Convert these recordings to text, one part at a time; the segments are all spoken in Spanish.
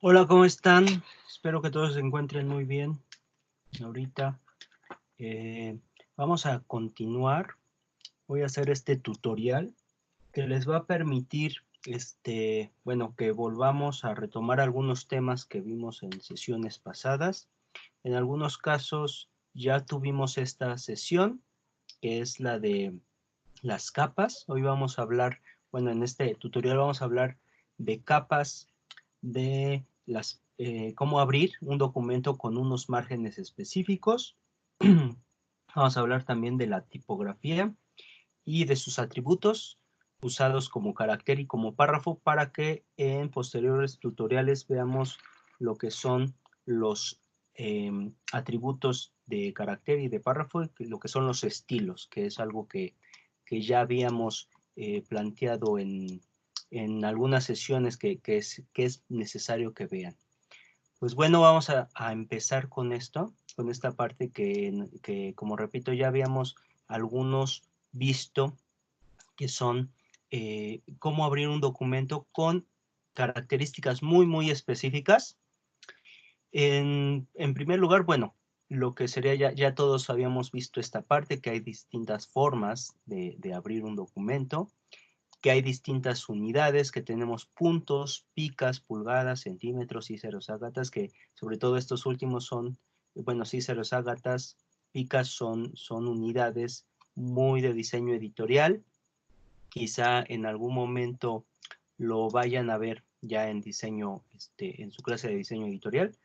Hola, ¿cómo están? Espero que todos se encuentren muy bien. Ahorita eh, vamos a continuar. Voy a hacer este tutorial que les va a permitir, bueno, que volvamos a retomar algunos temas que vimos en sesiones pasadas. En algunos casos ya tuvimos esta sesión, que es la de las capas. Hoy vamos a hablar, bueno, en este tutorial vamos a hablar de capas de cómo abrir un documento con unos márgenes específicos. Vamos a hablar también de la tipografía y de sus atributos usados como carácter y como párrafo para que en posteriores tutoriales veamos lo que son los atributos de carácter y de párrafo, y lo que son los estilos, que es algo que ya habíamos planteado en algunas sesiones que es necesario que vean. Pues bueno, vamos a empezar con esto, con esta parte que, como repito, ya habíamos algunos visto, que son cómo abrir un documento con características muy específicas. En primer lugar, bueno, lo que sería, ya todos habíamos visto esta parte, que hay distintas formas de abrir un documento, que hay distintas unidades, que tenemos puntos, picas, pulgadas, centímetros, cíceros, ágatas, que sobre todo estos últimos son, bueno, cíceros, ágatas, picas son unidades muy de diseño editorial. Quizá en algún momento lo vayan a ver ya en diseño, en su clase de diseño editorial.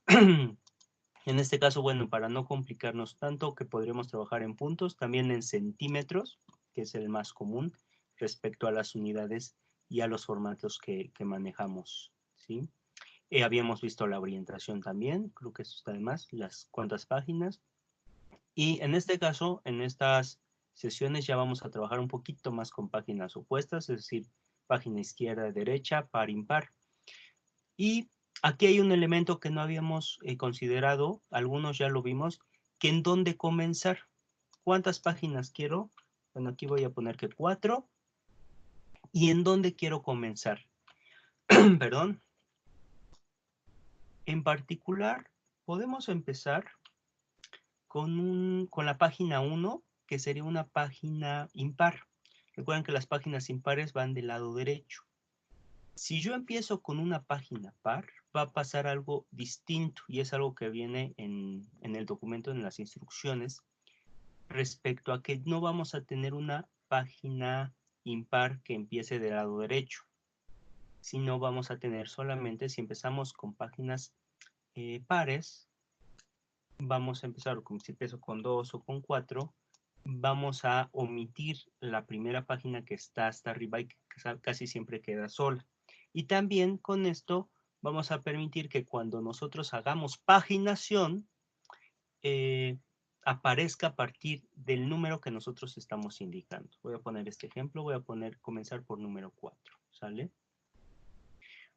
En este caso, bueno, para no complicarnos tanto, que podríamos trabajar en puntos, también en centímetros, que es el más común respecto a las unidades y a los formatos que manejamos, ¿sí? Habíamos visto la orientación también, creo que eso está de más, las cuantas páginas. Y en este caso, en estas sesiones ya vamos a trabajar un poquito más con páginas opuestas, es decir, página izquierda, derecha, par, impar. Y aquí hay un elemento que no habíamos considerado, algunos ya lo vimos, que en dónde comenzar. ¿Cuántas páginas quiero? Bueno, aquí voy a poner que 4. ¿Y en dónde quiero comenzar? Perdón. En particular, podemos empezar con la página 1, que sería una página impar. Recuerden que las páginas impares van del lado derecho. Si yo empiezo con una página par, va a pasar algo distinto, y es algo que viene en el documento, en las instrucciones, respecto a que no vamos a tener una página impar que empiece del lado derecho, sino vamos a tener solamente, si empezamos con páginas pares, vamos a empezar con, si empiezo con 2 o con 4, vamos a omitir la primera página que está hasta arriba y que casi siempre queda sola. Y también con esto vamos a permitir que cuando nosotros hagamos paginación, eh, aparezca a partir del número que nosotros estamos indicando. Voy a poner este ejemplo, voy a comenzar por número 4, ¿sale?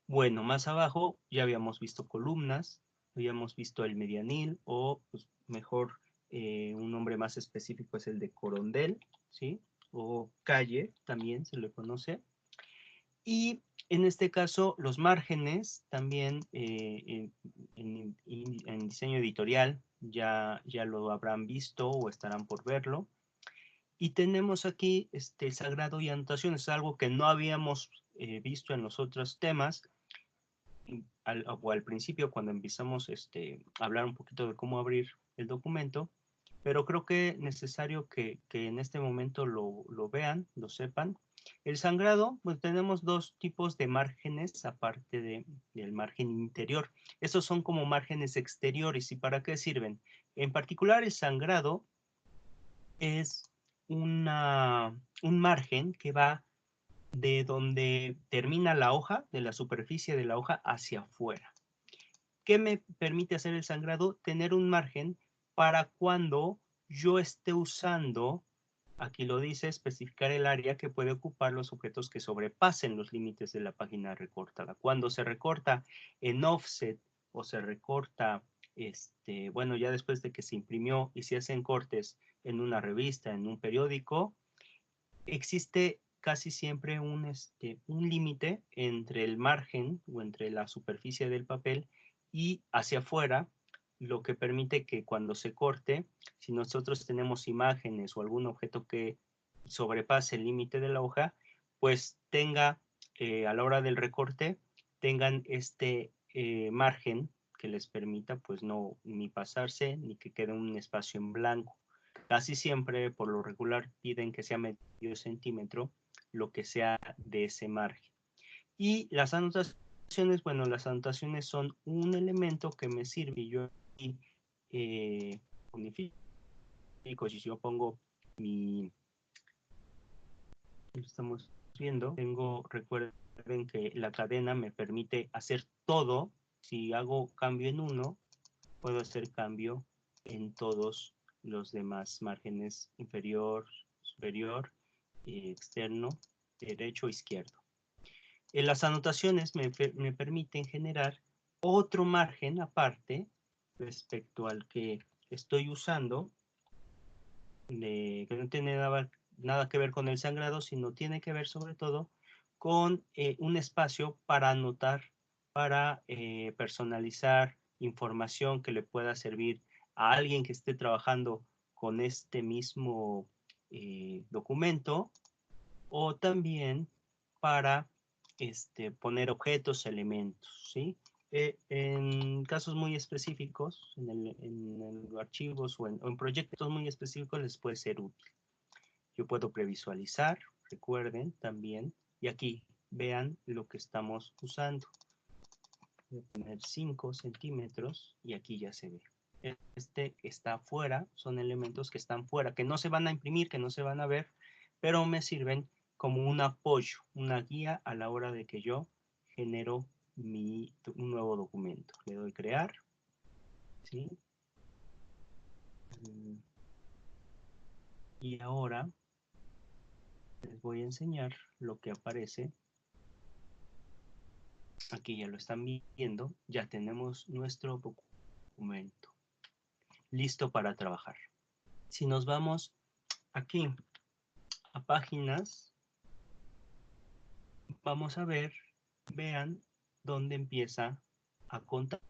Bueno, más abajo ya habíamos visto columnas, habíamos visto el medianil, o pues, mejor un nombre más específico es el de corondel, ¿sí? O calle también se le conoce. Y en este caso los márgenes también en diseño editorial ya lo habrán visto o estarán por verlo. Y tenemos aquí sagrado y anotaciones, algo que no habíamos visto en los otros temas, al principio cuando empezamos a hablar un poquito de cómo abrir el documento, pero creo que es necesario que en este momento lo vean, lo sepan. El sangrado, pues tenemos dos tipos de márgenes aparte del margen interior. Estos son como márgenes exteriores. ¿Y para qué sirven? En particular, el sangrado es un margen que va de donde termina la hoja, de la superficie de la hoja hacia afuera. ¿Qué me permite hacer el sangrado? Tener un margen para cuando yo esté usando, aquí lo dice, especificar el área que puede ocupar los objetos que sobrepasen los límites de la página recortada. Cuando se recorta en offset o se recorta, bueno, ya después de que se imprimió y se hacen cortes en una revista, en un periódico, existe casi siempre un límite entre el margen o entre la superficie del papel y hacia afuera, lo que permite que cuando se corte, si nosotros tenemos imágenes o algún objeto que sobrepase el límite de la hoja, pues tenga, a la hora del recorte, tengan margen que les permita pues no ni pasarse ni que quede un espacio en blanco. Casi siempre, por lo regular, piden que sea medio centímetro, lo que sea de ese margen. Y las anotaciones, bueno, las anotaciones son un elemento que me sirve. Yo aquí unifico, si yo pongo mi, estamos viendo, recuerden que la cadena me permite hacer todo. Si hago cambio en uno, puedo hacer cambio en todos los demás márgenes: inferior, superior, externo, derecho, izquierdo. Las anotaciones me permiten generar otro margen aparte respecto al que estoy usando, que no tiene nada que ver con el sangrado, sino tiene que ver sobre todo con un espacio para anotar, para personalizar información que le pueda servir a alguien que esté trabajando con este mismo documento, o también para poner objetos, elementos, ¿sí? En casos muy específicos, en archivos o en proyectos muy específicos les puede ser útil. Yo puedo previsualizar, recuerden también, y aquí vean lo que estamos usando. Voy a poner 5 centímetros y aquí ya se ve. Está fuera, son elementos que están fuera, que no se van a imprimir, que no se van a ver, pero me sirven como un apoyo, una guía a la hora de que yo genero un nuevo documento. Le doy crear, ¿sí? Y ahora les voy a enseñar lo que aparece. Aquí ya lo están viendo, ya tenemos nuestro documento listo para trabajar. Si nos vamos aquí a páginas, vamos a ver, vean dónde empieza a contar.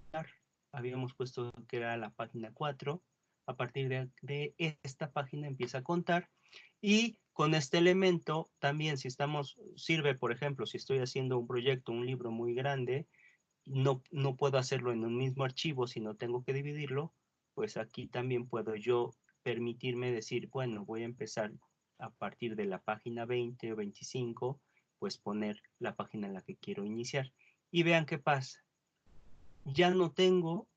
Habíamos puesto que era la página 4. A partir de esta página empieza a contar. Y con este elemento también, si sirve, por ejemplo, si estoy haciendo un proyecto, un libro muy grande, no puedo hacerlo en un mismo archivo, sino tengo que dividirlo, pues aquí también puedo yo permitirme decir, bueno, voy a empezar a partir de la página 20 o 25, pues poner la página en la que quiero iniciar. Y vean qué pasa. Ya no tengo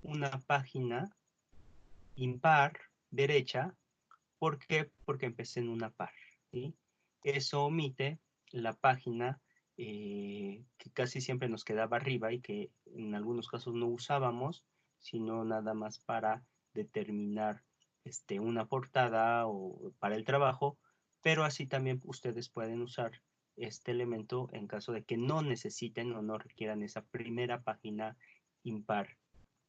una página impar derecha. ¿Por qué? Porque empecé en una par, ¿sí? Eso omite la página que casi siempre nos quedaba arriba y que en algunos casos no usábamos, sino nada más para determinar una portada o para el trabajo, pero así también ustedes pueden usar este elemento en caso de que no necesiten o no requieran esa primera página impar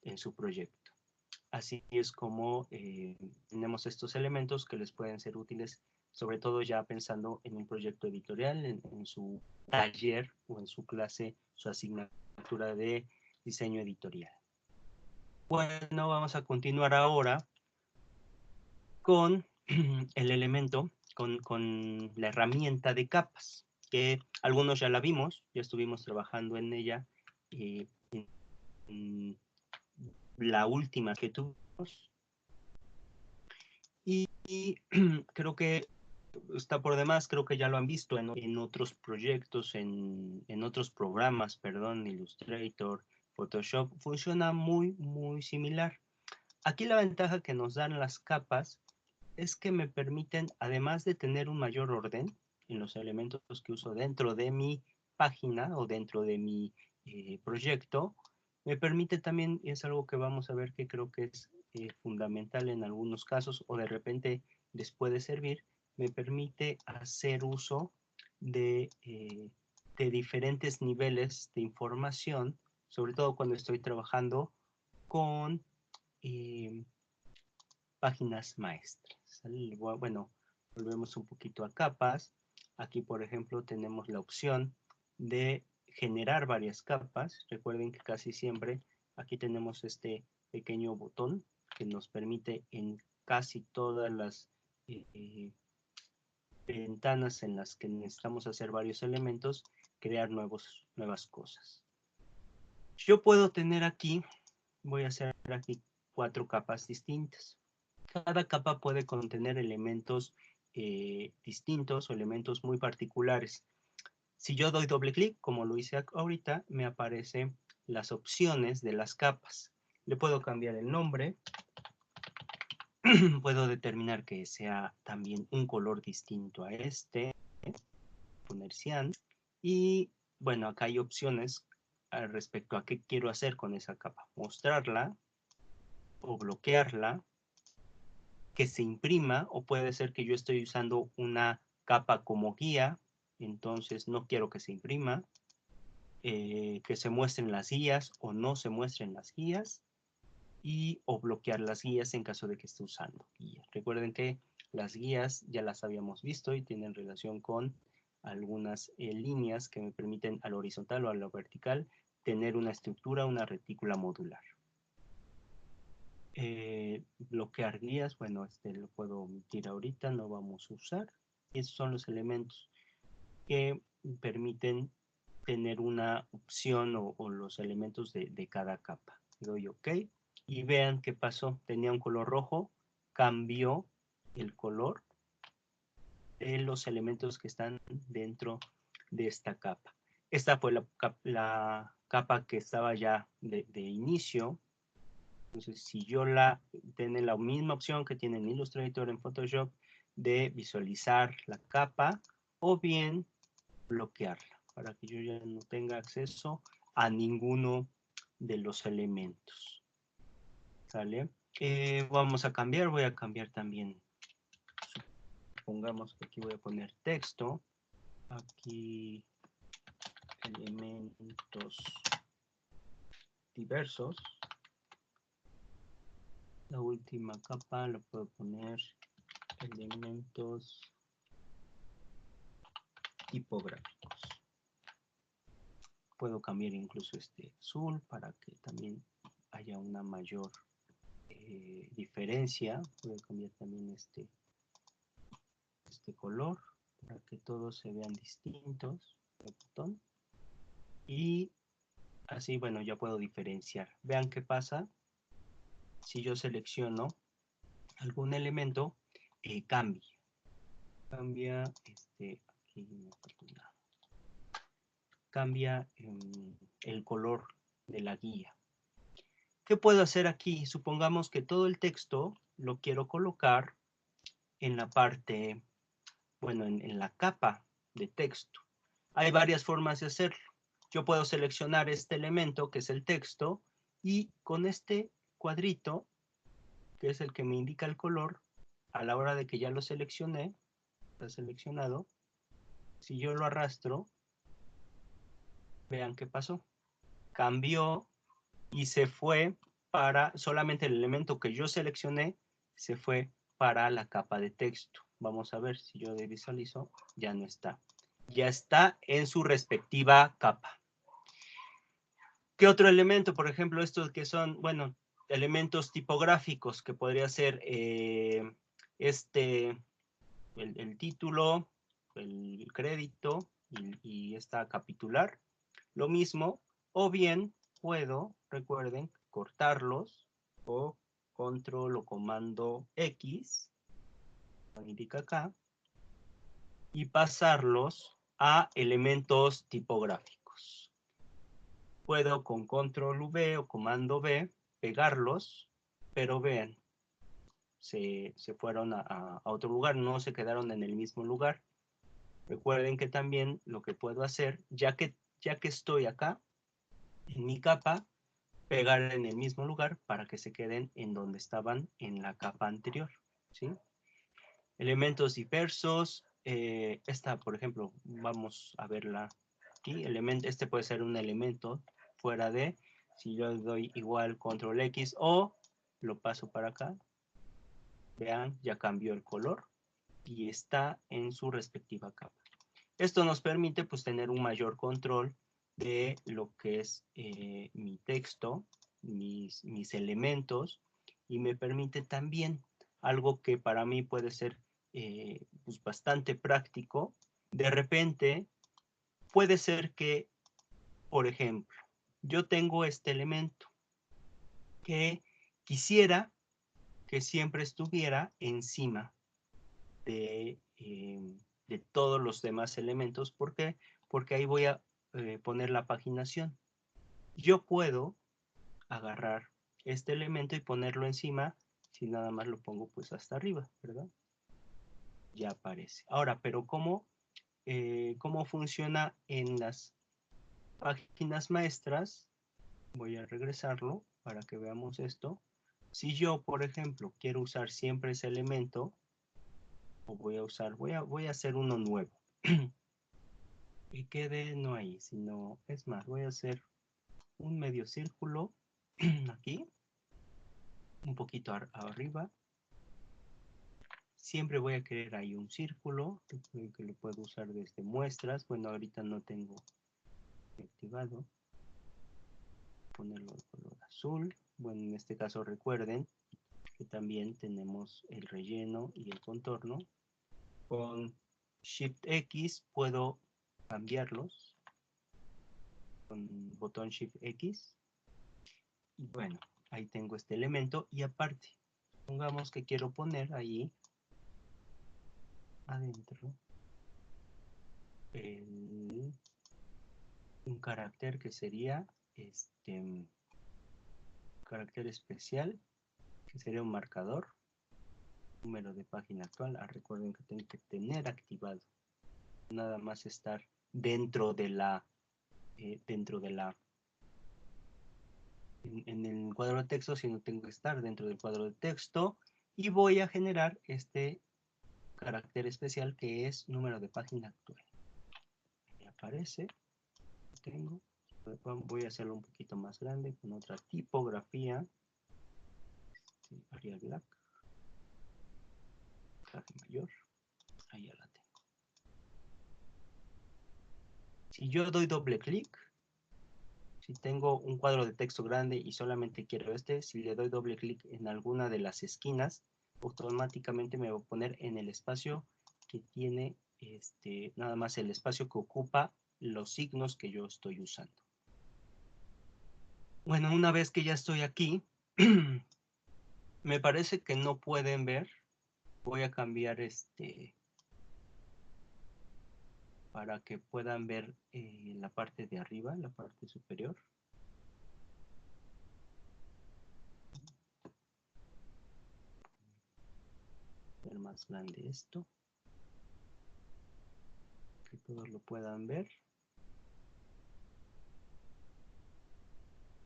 en su proyecto. Así es como tenemos estos elementos que les pueden ser útiles, sobre todo ya pensando en un proyecto editorial, en su taller o en su clase, su asignatura de diseño editorial. Bueno, vamos a continuar ahora con el elemento, con la herramienta de capas, que algunos ya la vimos, ya estuvimos trabajando en ella en la última que tuvimos. Y creo que está por demás, creo que ya lo han visto en otros proyectos, en otros programas, perdón, Illustrator, Photoshop, funciona muy, muy similar. Aquí la ventaja que nos dan las capas es que me permiten, además de tener un mayor orden en los elementos que uso dentro de mi página o dentro de mi proyecto, me permite también, y es algo que vamos a ver que creo que es fundamental en algunos casos o de repente les puede servir, me permite hacer uso de diferentes niveles de información, sobre todo cuando estoy trabajando con páginas maestras. Bueno, volvemos un poquito a capas. Aquí, por ejemplo, tenemos la opción de generar varias capas. Recuerden que casi siempre aquí tenemos este pequeño botón que nos permite en casi todas las ventanas en las que necesitamos hacer varios elementos, crear nuevas cosas. Yo puedo tener aquí, voy a hacer aquí 4 capas distintas. Cada capa puede contener elementos distintos o elementos muy particulares. Si yo doy doble clic, como lo hice ahorita, me aparecen las opciones de las capas. Le puedo cambiar el nombre. Puedo determinar que sea también un color distinto a este. Poner cian. Y bueno, acá hay opciones respecto a qué quiero hacer con esa capa. Mostrarla o bloquearla, que se imprima, o puede ser que yo estoy usando una capa como guía, entonces no quiero que se imprima, que se muestren las guías o no se muestren las guías, y o bloquear las guías en caso de que esté usando guías. Recuerden que las guías ya las habíamos visto y tienen relación con algunas líneas que me permiten a la horizontal o a la vertical tener una estructura, una retícula modular. Bloquear guías, bueno, lo puedo omitir ahorita, no vamos a usar. Esos son los elementos que permiten tener una opción o los elementos de cada capa. Le doy OK y vean qué pasó. Tenía un color rojo, cambió el color de los elementos que están dentro de esta capa. Esta fue la capa que estaba ya de inicio. Entonces, si yo tiene la misma opción que tiene en Illustrator, en Photoshop, de visualizar la capa o bien bloquearla para que yo ya no tenga acceso a ninguno de los elementos. ¿Sale? Vamos a cambiar, voy a cambiar también. Supongamos que aquí voy a poner texto. Aquí elementos diversos. La última capa la puedo poner elementos tipográficos. Puedo cambiar incluso este azul para que también haya una mayor diferencia. Puedo cambiar también este color para que todos se vean distintos. El botón. Y así, bueno, ya puedo diferenciar. Vean qué pasa si yo selecciono algún elemento, cambia cambia el color de la guía. ¿Qué puedo hacer aquí? Supongamos que todo el texto lo quiero colocar en la parte, bueno, en la capa de texto. Hay varias formas de hacerlo. Yo puedo seleccionar este elemento, que es el texto, y con este cuadrito, que es el que me indica el color, a la hora de que ya lo seleccioné, está seleccionado, si yo lo arrastro, vean qué pasó. Cambió y se fue para, solamente el elemento que yo seleccioné, se fue para la capa de texto. Vamos a ver si yo visualizo, ya no está. Ya está en su respectiva capa. ¿Qué otro elemento? Por ejemplo, estos que son, bueno, elementos tipográficos, que podría ser el título, el crédito y esta capitular. Lo mismo, o bien puedo, recuerden, cortarlos o control o comando X, lo indica acá, y pasarlos a elementos tipográficos. Puedo con control V o comando V pegarlos, pero vean, se fueron a otro lugar, no se quedaron en el mismo lugar. Recuerden que también lo que puedo hacer, ya que estoy acá, en mi capa, pegar en el mismo lugar para que se queden en donde estaban en la capa anterior, ¿sí? Elementos diversos, esta, por ejemplo, vamos a verla aquí, este puede ser un elemento fuera de, si yo doy igual control X o lo paso para acá, vean, ya cambió el color y está en su respectiva capa. Esto nos permite pues tener un mayor control de lo que es mi texto, mis elementos, y me permite también algo que para mí puede ser pues bastante práctico. De repente puede ser que, por ejemplo, yo tengo este elemento que quisiera que siempre estuviera encima de todos los demás elementos. ¿Por qué? Porque ahí voy a poner la paginación. Yo puedo agarrar este elemento y ponerlo encima, si nada más lo pongo pues hasta arriba, ¿verdad? Ya aparece. Ahora, pero ¿cómo funciona en las páginas maestras? Voy a regresarlo para que veamos esto. Si yo, por ejemplo, quiero usar siempre ese elemento, o voy a hacer uno nuevo. Y quede no ahí, sino, es más, voy a hacer un medio círculo aquí, un poquito arriba. Siempre voy a querer ahí un círculo, que lo puedo usar desde muestras. Bueno, ahorita no tengo activado. Ponerlo de color azul. Bueno, en este caso recuerden que también tenemos el relleno y el contorno. Con Shift X puedo cambiarlos. Con botón Shift X. Y bueno, ahí tengo este elemento. Y aparte, pongamos que quiero poner ahí adentro un carácter que sería carácter especial, que sería un marcador, número de página actual. Recuerden que tengo que tener activado, nada más estar dentro de la en el cuadro de texto, sino tengo que estar dentro del cuadro de texto, y voy a generar este carácter especial que es número de página actual. Ahí aparece, tengo. Voy a hacerlo un poquito más grande con otra tipografía. Arial Black. Traje mayor. Ahí ya la tengo. Si yo doy doble clic, si tengo un cuadro de texto grande y solamente quiero si le doy doble clic en alguna de las esquinas, automáticamente me va a poner en el espacio que tiene nada más el espacio que ocupa los signos que yo estoy usando. Bueno, una vez que ya estoy aquí, me parece que no pueden ver. Voy a cambiar para que puedan ver la parte de arriba, la parte superior. Ver más grande esto, que todos lo puedan ver.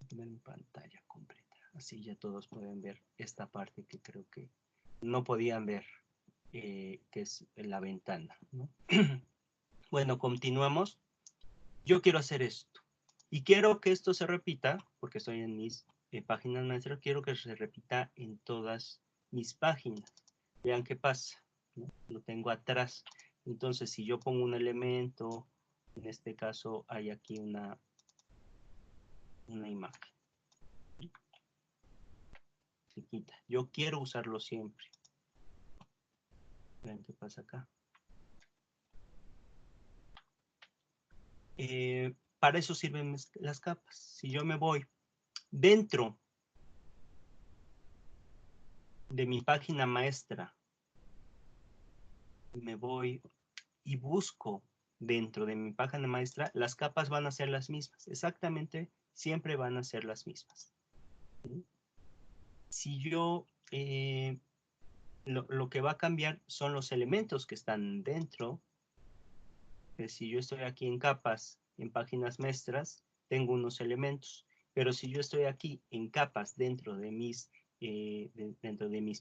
En pantalla completa, así ya todos pueden ver esta parte que creo que no podían ver, que es la ventana, ¿no? Bueno, continuamos. Yo quiero hacer esto y quiero que esto se repita, porque estoy en mis páginas maestras. Quiero que se repita en todas mis páginas. Vean qué pasa, ¿no? Lo tengo atrás. Entonces, si yo pongo un elemento, en este caso hay aquí una imagen, se quita. Yo quiero usarlo siempre. Vean qué pasa acá. Para eso sirven las capas. Si yo me voy dentro de mi página maestra, me voy y busco dentro de mi página maestra, las capas van a ser las mismas. Exactamente, siempre van a ser las mismas. ¿Sí? Si yo, lo que va a cambiar son los elementos que están dentro. Si yo estoy aquí en capas, en páginas maestras, tengo unos elementos. Pero si yo estoy aquí en capas dentro de mis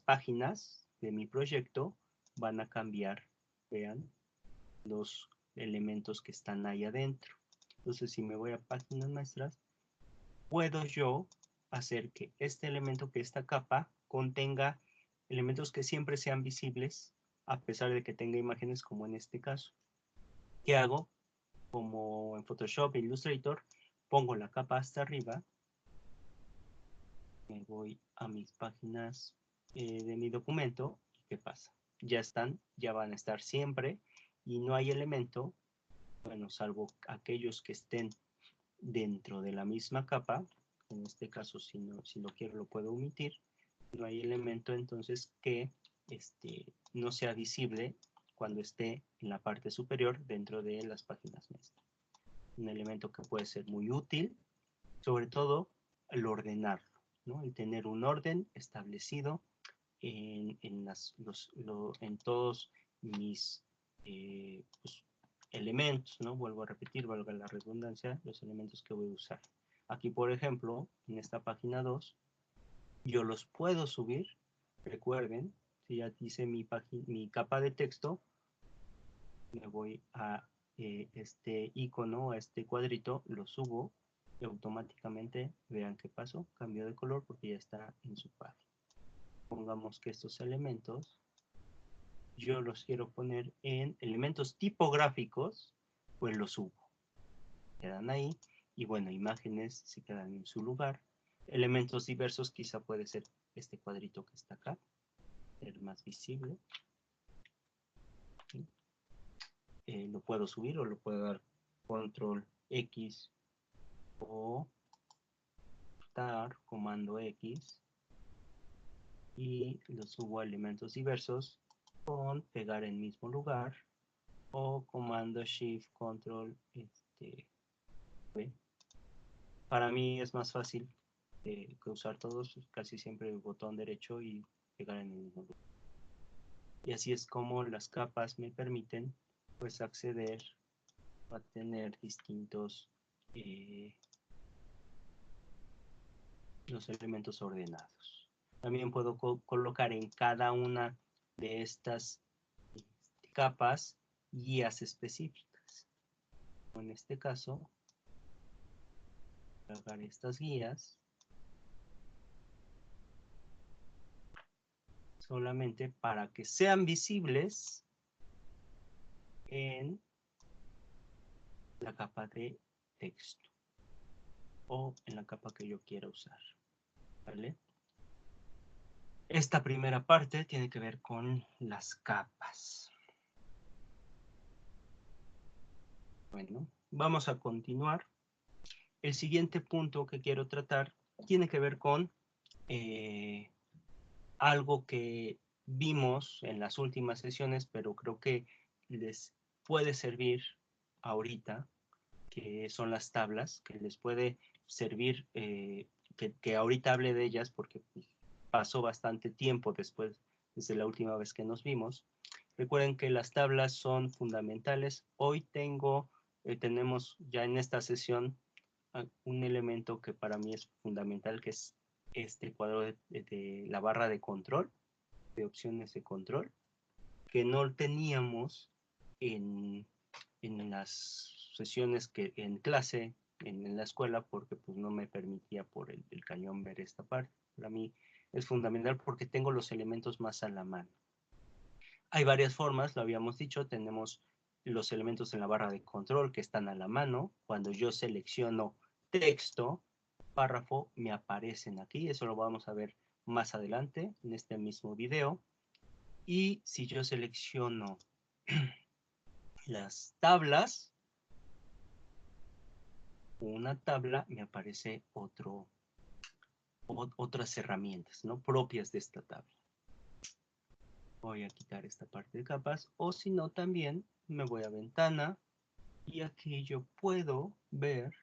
páginas, de mi proyecto, van a cambiar, vean, los elementos que están ahí adentro. Entonces, si me voy a páginas maestras, puedo yo hacer que este elemento, que esta capa, contenga elementos que siempre sean visibles, a pesar de que tenga imágenes, como en este caso. ¿Qué hago? Como en Photoshop e Illustrator, pongo la capa hasta arriba, me voy a mis páginas de mi documento, y ¿qué pasa? Ya están, ya van a estar siempre, y no hay elemento, bueno, salvo aquellos que estén dentro de la misma capa. En este caso, si lo quiero, lo puedo omitir. No hay elemento entonces que no sea visible cuando esté en la parte superior dentro de las páginas maestra. Un elemento que puede ser muy útil, sobre todo el ordenarlo, ¿no? El tener un orden establecido en todos mis pues, elementos, ¿no? Vuelvo a repetir, valga la redundancia, los elementos que voy a usar. Aquí, por ejemplo, en esta página 2, yo los puedo subir. Recuerden, si ya hice mi capa de texto, me voy a este icono, a este cuadrito, lo subo y automáticamente, vean qué pasó, cambió de color porque ya está en su página. Pongamos que estos elementos yo los quiero poner en elementos tipográficos, pues los subo. Quedan ahí. Y bueno, imágenes se quedan en su lugar. Elementos diversos quizá puede ser este cuadrito que está acá, el más visible. ¿Sí? Lo puedo subir o lo puedo dar control X o tar, comando X, y lo subo a elementos diversos con pegar en mismo lugar o comando Shift Control V. Para mí es más fácil que usar todos, casi siempre el botón derecho y pegar en el mismo lugar. Y así es como las capas me permiten pues acceder a tener distintos los elementos ordenados. También puedo colocar en cada una de estas capas guías específicas. En este caso, cargar estas guías solamente para que sean visibles en la capa de texto o en la capa que yo quiera usar, ¿vale? Esta primera parte tiene que ver con las capas. Bueno, vamos a continuar. El siguiente punto que quiero tratar tiene que ver con algo que vimos en las últimas sesiones, pero creo que les puede servir ahorita, que son las tablas, que les puede servir, que ahorita hable de ellas porque pasó bastante tiempo desde la última vez que nos vimos. Recuerden que las tablas son fundamentales. Hoy tenemos ya en esta sesión un elemento que para mí es fundamental, que es este cuadro de la barra de control, de opciones de control, que no teníamos en las sesiones que en clase, en la escuela, porque pues no me permitía por el cañón ver esta parte. Para mí es fundamental porque tengo los elementos más a la mano. Hay varias formas, lo habíamos dicho, tenemos los elementos en la barra de control que están a la mano. Cuando yo selecciono texto, párrafo, me aparecen aquí. Eso lo vamos a ver más adelante en este mismo video. Y si yo selecciono las tablas, una tabla, me aparece otras herramientas, ¿no? Propias de esta tabla. Voy a quitar esta parte de capas, o si no, también me voy a ventana y aquí yo puedo ver,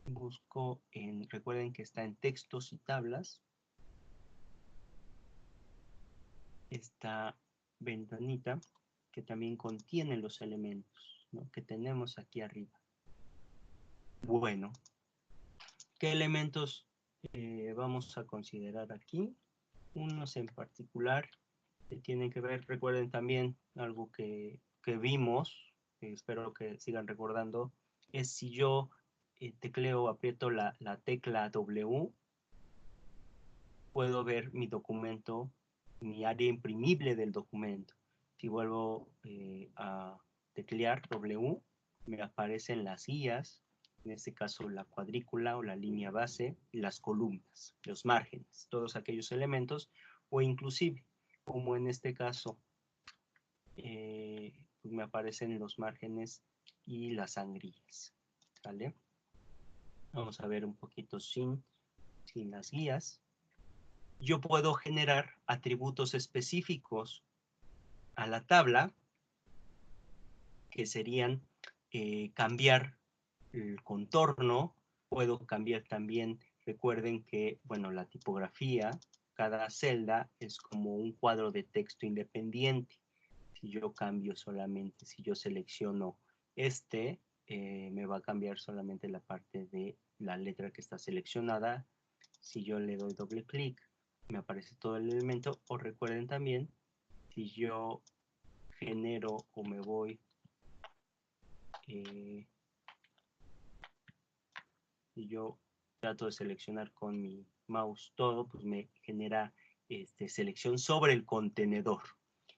busco recuerden que está en textos y tablas, esta ventanita que también contiene los elementos, ¿no?, que tenemos aquí arriba. Bueno, ¿qué elementos vamos a considerar aquí? Unos en particular que tienen que ver, recuerden también algo que vimos, que espero que sigan recordando, es si yo tecleo, aprieto la tecla W, puedo ver mi documento, mi área imprimible del documento. Si vuelvo a teclear W, me aparecen las guías, en este caso la cuadrícula o la línea base, las columnas, los márgenes, todos aquellos elementos, o inclusive, como en este caso, pues me aparecen los márgenes y las sangrías, ¿vale? Vamos a ver un poquito sin las guías. Yo puedo generar atributos específicos a la tabla, que serían cambiar el contorno, puedo cambiar también, recuerden que, bueno, la tipografía, cada celda es como un cuadro de texto independiente. Si yo cambio solamente, si yo selecciono me va a cambiar solamente la parte de la letra que está seleccionada. Si yo le doy doble clic, me aparece todo el elemento. O recuerden también, si yo genero o me voy, si yo trato de seleccionar con mi mouse todo, pues me genera selección sobre el contenedor.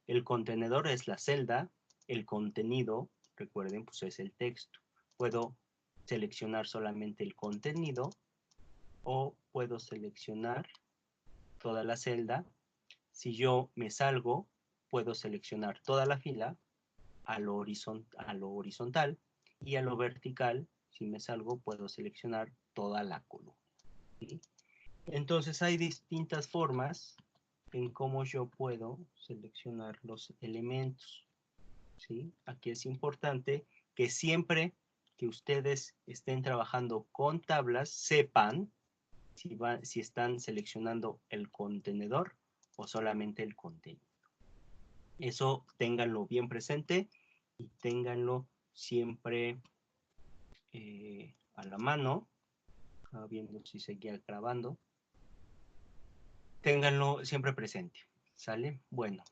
El contenedor es la celda, el contenido, recuerden, pues es el texto. Puedo seleccionar solamente el contenido o puedo seleccionar toda la celda. Si yo me salgo, puedo seleccionar toda la fila a lo horizontal y a lo vertical, si me salgo, puedo seleccionar toda la columna, ¿sí? Entonces hay distintas formas en cómo yo puedo seleccionar los elementos, ¿sí? Aquí es importante que siempre que ustedes estén trabajando con tablas, sepan si están seleccionando el contenedor o solamente el contenido. Eso ténganlo bien presente y ténganlo siempre a la mano. Estaba viendo si seguía grabando. Ténganlo siempre presente, ¿sale? Bueno,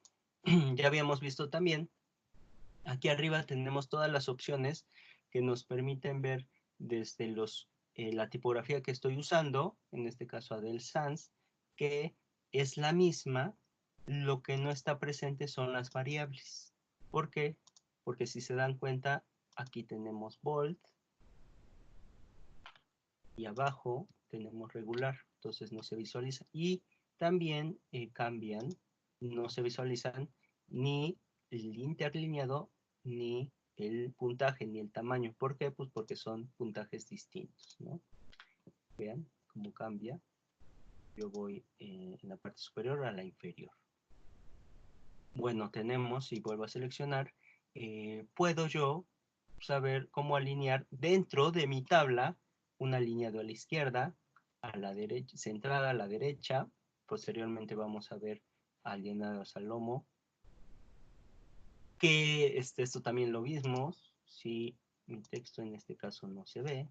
ya habíamos visto también, aquí arriba tenemos todas las opciones que nos permiten ver desde la tipografía que estoy usando, en este caso Adel Sans, que es la misma. Lo que no está presente son las variables. ¿Por qué? Porque si se dan cuenta, aquí tenemos bold y abajo tenemos regular, entonces no se visualiza. Y también cambian, no se visualizan ni el interlineado ni el puntaje ni el tamaño. ¿Por qué? Pues porque son puntajes distintos, ¿no? Vean cómo cambia. Yo voy en la parte superior a la inferior. Bueno, tenemos, y vuelvo a seleccionar, puedo yo saber cómo alinear dentro de mi tabla un alineado a la izquierda, a la derecha, centrada a la derecha. Posteriormente vamos a ver alineados al lomo. Que esto también lo mismo, si mi texto en este caso no se ve.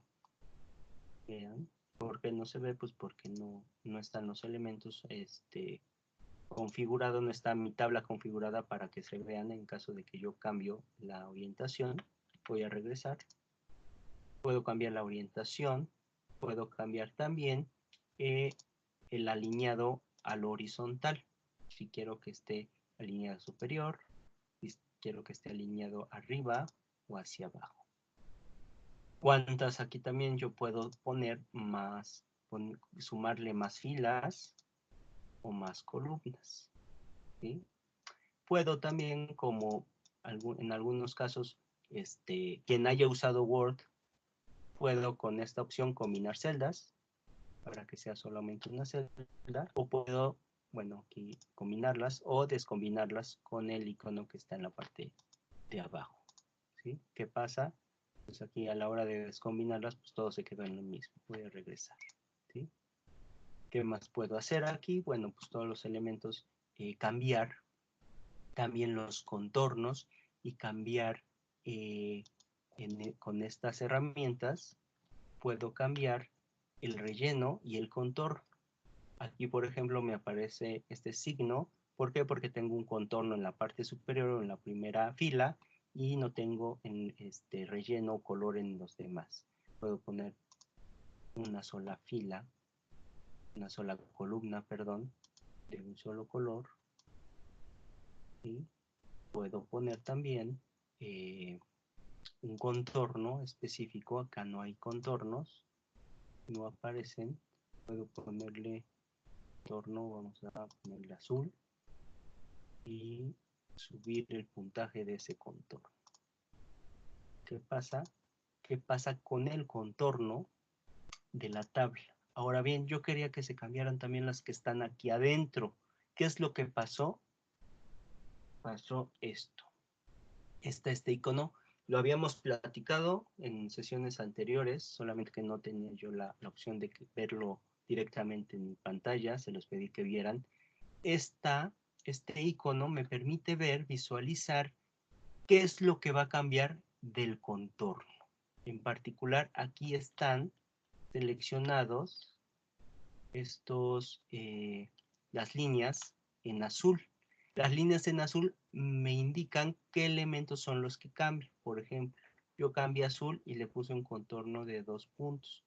Vean, ¿por qué no se ve? Pues porque no están los elementos configurado, no está mi tabla configurada para que se vean en caso de que yo cambio la orientación. Voy a regresar. Puedo cambiar la orientación. Puedo cambiar también el alineado al horizontal. Si quiero que esté alineado superior, si quiero que esté alineado arriba o hacia abajo. Cuántas aquí también yo puedo poner más, sumarle más filas o más columnas, ¿sí? Puedo también, como en algunos casos, quien haya usado Word, puedo con esta opción combinar celdas para que sea solamente una celda, o puedo, bueno, aquí combinarlas o descombinarlas con el icono que está en la parte de abajo, ¿sí? ¿Qué pasa? Pues aquí a la hora de descombinarlas, pues todo se quedó en lo mismo. Voy a regresar, ¿sí? ¿Qué más puedo hacer aquí? Bueno, pues todos los elementos, cambiar también los contornos y cambiar con estas herramientas puedo cambiar el relleno y el contorno. Aquí, por ejemplo, me aparece este signo. ¿Por qué? Porque tengo un contorno en la parte superior o en la primera fila y no tengo relleno o color en los demás. Puedo poner una sola fila, una sola columna, perdón, de un solo color. ¿Sí? Puedo poner también un contorno específico. Acá no hay contornos, no aparecen. Puedo ponerle contorno, vamos a ponerle azul y subir el puntaje de ese contorno. ¿Qué pasa? ¿Qué pasa con el contorno de la tabla? Ahora bien, yo quería que se cambiaran también las que están aquí adentro. ¿Qué es lo que pasó? Pasó esto. Este icono lo habíamos platicado en sesiones anteriores, solamente que no tenía yo la opción de verlo directamente en mi pantalla, se los pedí que vieran. Este icono me permite ver, visualizar qué es lo que va a cambiar del contorno. En particular, aquí están seleccionados las líneas en azul. Las líneas en azul me indican qué elementos son los que cambian. Por ejemplo, yo cambié azul y le puse un contorno de 2 puntos.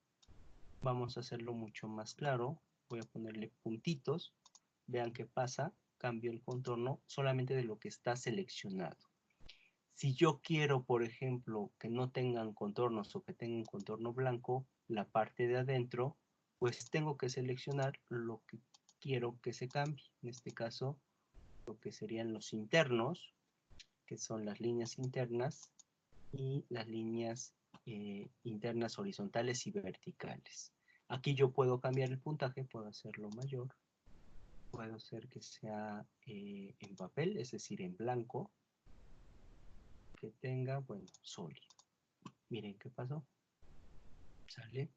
Vamos a hacerlo mucho más claro. Voy a ponerle puntitos. Vean qué pasa. Cambio el contorno solamente de lo que está seleccionado. Si yo quiero, por ejemplo, que no tengan contornos o que tengan contorno blanco, la parte de adentro, pues tengo que seleccionar lo que quiero que se cambie. En este caso, lo que serían los internos, que son las líneas internas y las líneas internas horizontales y verticales. Aquí yo puedo cambiar el puntaje, puedo hacerlo mayor, puedo hacer que sea en papel, es decir, en blanco, que tenga, bueno, sólido. Miren qué pasó. ¿Sale?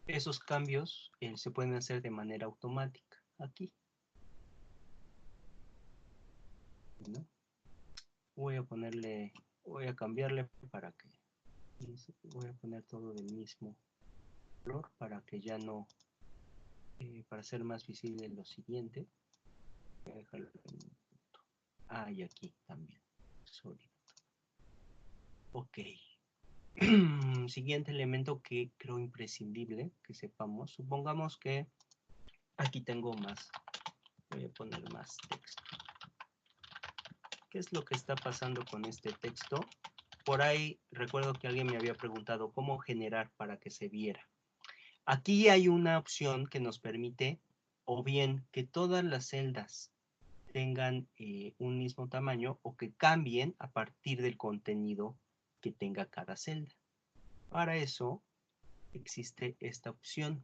Esos cambios se pueden hacer de manera automática aquí. ¿No? Voy a cambiarle para que, voy a poner todo del mismo color para que ya no, para hacer más visible lo siguiente. Voy a dejarlo en un punto. Ah, y aquí también, sólido. Ok. Siguiente elemento que creo imprescindible que sepamos. Supongamos que aquí tengo más. Voy a poner más texto. ¿Qué es lo que está pasando con este texto? Por ahí recuerdo que alguien me había preguntado cómo generar para que se viera. Aquí hay una opción que nos permite o bien que todas las celdas tengan un mismo tamaño o que cambien a partir del contenido que tenga cada celda. Para eso existe esta opción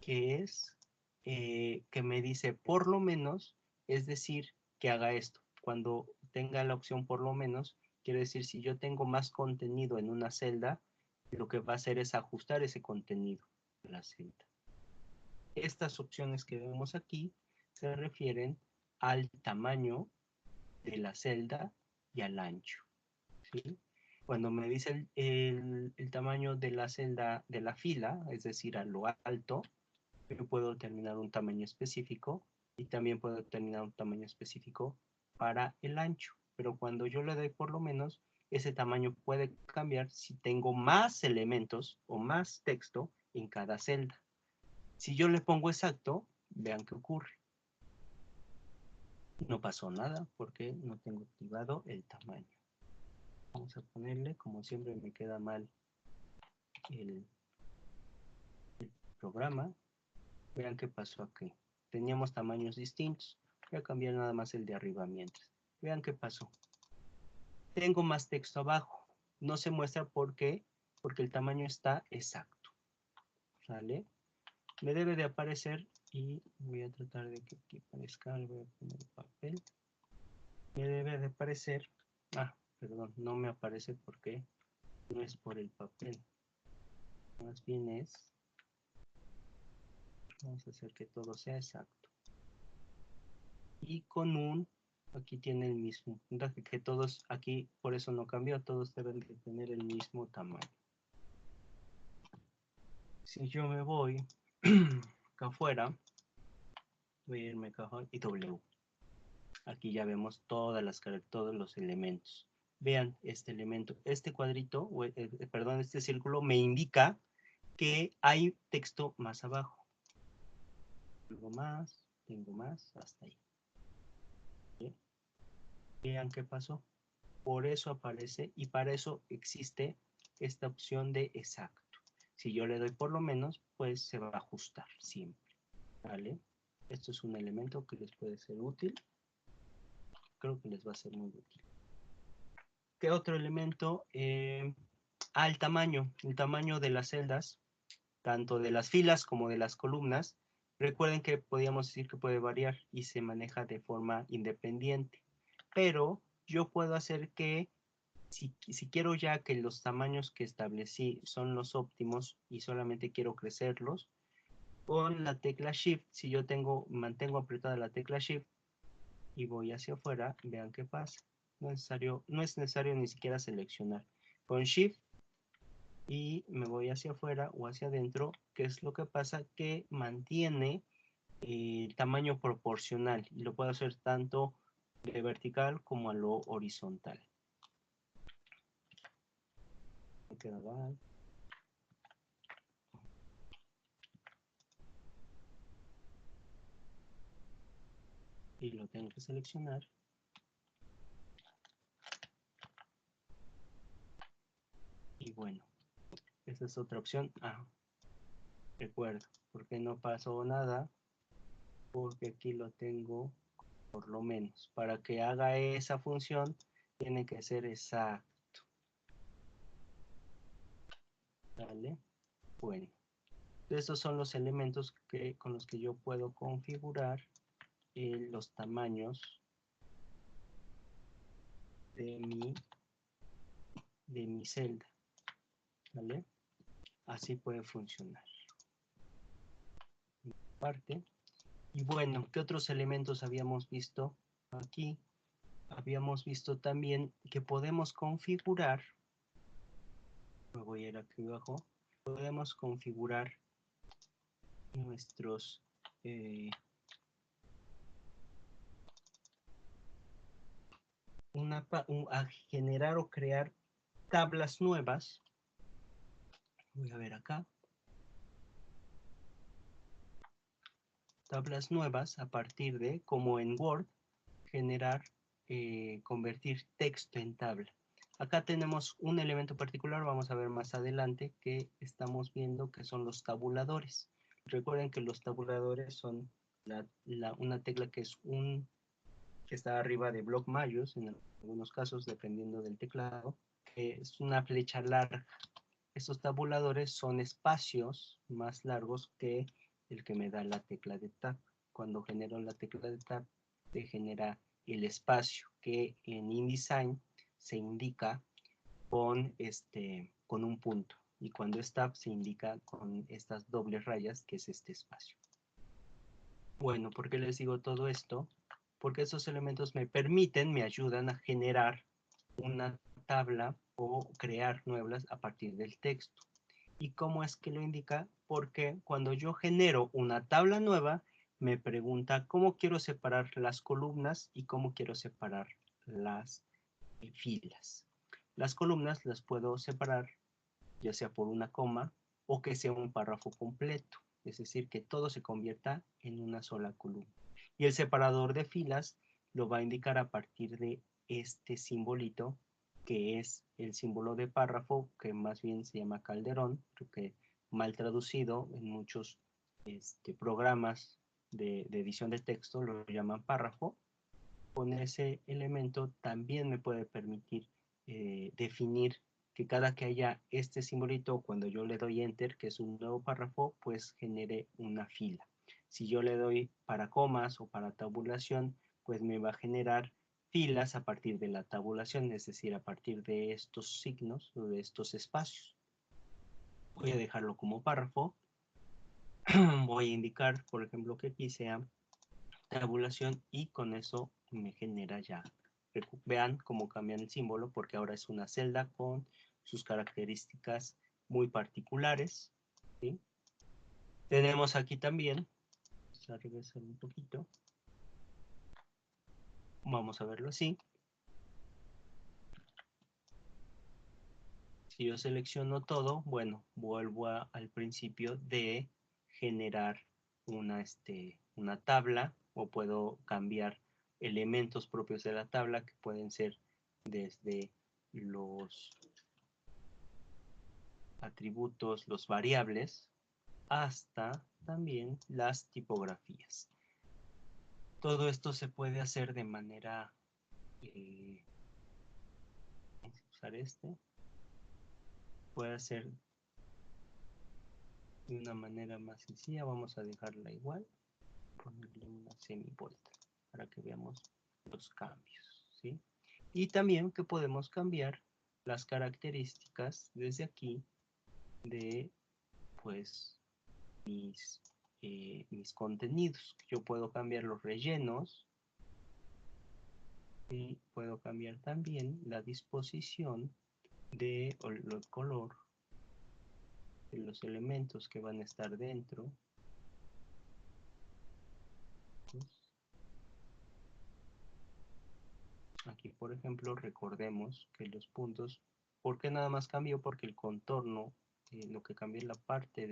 que es que me dice por lo menos, es decir, que haga esto. Cuando tenga la opción por lo menos, quiere decir si yo tengo más contenido en una celda, lo que va a hacer es ajustar ese contenido a la celda. Estas opciones que vemos aquí se refieren al tamaño de la celda y al ancho. ¿Sí? Cuando me dice el tamaño de la celda de la fila, es decir, a lo alto, yo puedo determinar un tamaño específico y también puedo determinar un tamaño específico para el ancho. Pero cuando yo le doy por lo menos, ese tamaño puede cambiar si tengo más elementos o más texto en cada celda. Si yo le pongo exacto, vean qué ocurre. No pasó nada porque no tengo activado el tamaño. Vamos a ponerle, como siempre me queda mal el programa. Vean qué pasó aquí. Teníamos tamaños distintos. Voy a cambiar nada más el de arriba mientras. Vean qué pasó. Tengo más texto abajo. No se muestra porque el tamaño está exacto. ¿Sale? Me debe de aparecer y voy a tratar de que aquí aparezca. Le voy a poner papel. Me debe de aparecer. Ah, perdón, no me aparece porque no es por el papel. Más bien es. Vamos a hacer que todo sea exacto. Y con un, aquí tiene el mismo puntaje, que todos aquí, por eso no cambió, todos deben de tener el mismo tamaño. Si yo me voy acá afuera, voy a irme acá y W. Aquí ya vemos todos los elementos. Vean este elemento, este cuadrito, perdón, este círculo me indica que hay texto más abajo. Tengo más, hasta ahí. ¿Sí? Vean qué pasó. por eso aparece y para eso existe esta opción de exacto. Si yo le doy por lo menos, pues se va a ajustar siempre, ¿vale? Esto es un elemento que les puede ser útil. Creo que les va a ser muy útil. ¿Qué otro elemento? El tamaño de las celdas, tanto de las filas como de las columnas. Recuerden que podíamos decir que puede variar y se maneja de forma independiente, pero yo puedo hacer que si quiero ya que los tamaños que establecí son los óptimos y solamente quiero crecerlos, con la tecla Shift, si yo mantengo apretada la tecla Shift y voy hacia afuera, vean qué pasa. No es necesario ni siquiera seleccionar. Con Shift y me voy hacia afuera o hacia adentro, ¿qué es lo que pasa? Que mantiene el tamaño proporcional y lo puedo hacer tanto de vertical como a lo horizontal. Me queda mal. Y lo tengo que seleccionar. Y bueno, esa es otra opción. Recuerdo, porque no pasó nada, porque aquí lo tengo por lo menos. Para que haga esa función, tiene que ser exacto. ¿Vale? Bueno, estos son los elementos con los que yo puedo configurar los tamaños de mi celda. ¿Vale? Así puede funcionar. Parte. Y bueno, ¿qué otros elementos habíamos visto aquí? Habíamos visto también que podemos configurar, me voy a ir aquí abajo, podemos configurar nuestros a generar o crear tablas nuevas. Voy a ver acá. Tablas nuevas a partir de, como en Word, generar, convertir texto en tabla. Acá tenemos un elemento particular, vamos a ver más adelante, que estamos viendo que son los tabuladores. Recuerden que los tabuladores son una tecla que está arriba de bloc mayús, en algunos casos, dependiendo del teclado, que es una flecha larga. Estos tabuladores son espacios más largos que el que me da la tecla de Tab. Cuando genero la tecla de Tab, se genera el espacio que en InDesign se indica con un punto. Y cuando es Tab se indica con estas dobles rayas, que es este espacio. Bueno, ¿por qué les digo todo esto? Porque esos elementos me ayudan a generar una tabla o crear nuevas a partir del texto. ¿Y cómo es que lo indica? Porque cuando yo genero una tabla nueva, me pregunta cómo quiero separar las columnas y cómo quiero separar las filas. Las columnas las puedo separar ya sea por una coma o que sea un párrafo completo, es decir, que todo se convierta en una sola columna. Y el separador de filas lo va a indicar a partir de este simbolito, que es el símbolo de párrafo, que más bien se llama calderón, porque mal traducido en muchos programas de edición de texto lo llaman párrafo. Con ese elemento también me puede permitir definir que cada que haya este simbolito, cuando yo le doy enter, que es un nuevo párrafo, pues genere una fila. Si yo le doy para comas o para tabulación, pues me va a generar filas a partir de la tabulación, es decir, a partir de estos signos o de estos espacios. Voy a dejarlo como párrafo. Voy a indicar, por ejemplo, que aquí sea tabulación y con eso me genera ya. Vean cómo cambian el símbolo porque ahora es una celda con sus características muy particulares. ¿Sí? Tenemos aquí también, vamos a regresar un poquito. Vamos a verlo así. Si yo selecciono todo, bueno, vuelvo al principio de generar una tabla o puedo cambiar elementos propios de la tabla que pueden ser desde los atributos, los variables, hasta también las tipografías. Todo esto se puede hacer de manera, vamos a usar puede hacer de una manera más sencilla. Vamos a dejarla igual, ponerle una semivuelta para que veamos los cambios, ¿sí? Y también que podemos cambiar las características desde aquí de, pues, mis contenidos. Yo puedo cambiar los rellenos y puedo cambiar también la disposición de el color de los elementos que van a estar dentro. Aquí, por ejemplo, recordemos que los puntos, ¿por qué nada más cambió? Porque el contorno, lo que cambia es la parte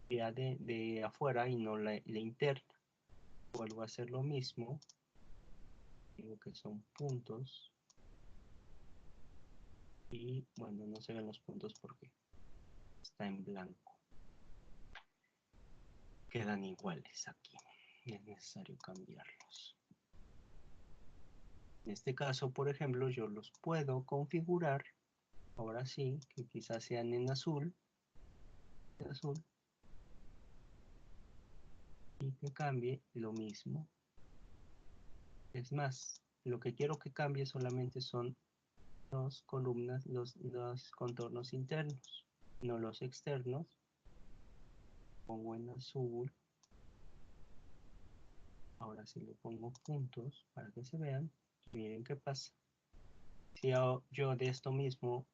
de afuera y no la interna. Vuelvo a hacer lo mismo. Digo que son puntos. Y bueno, no se ven los puntos porque está en blanco. Quedan iguales aquí. Y es necesario cambiarlos. En este caso, por ejemplo, yo los puedo configurar. Ahora sí, que quizás sean en azul. Y que cambie lo mismo. Es más, lo que quiero que cambie solamente son las columnas, los contornos internos, no los externos. Pongo en azul. Ahora sí le pongo puntos para que se vean. Miren qué pasa. Si yo de esto mismo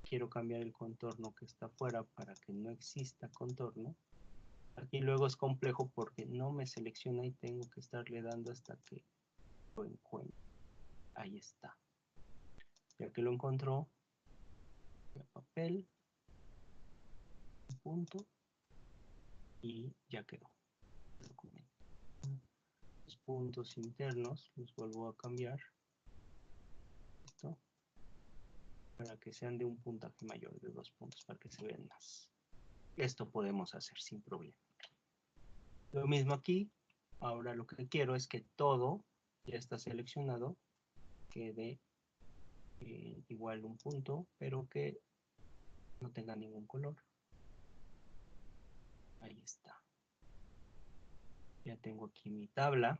quiero cambiar el contorno que está afuera para que no exista contorno, aquí luego es complejo porque no me selecciona y tengo que estarle dando hasta que lo encuentre. Ahí está. Ya que lo encontró, papel, punto, y ya quedó el documento. Los puntos internos los vuelvo a cambiar. ¿Listo? Para que sean de un puntaje mayor, de 2 puntos, para que se vean más. Esto podemos hacer sin problema. Lo mismo aquí. Ahora lo que quiero es que todo ya está seleccionado, quede igual un punto, pero que no tenga ningún color. Ahí está. Ya tengo aquí mi tabla.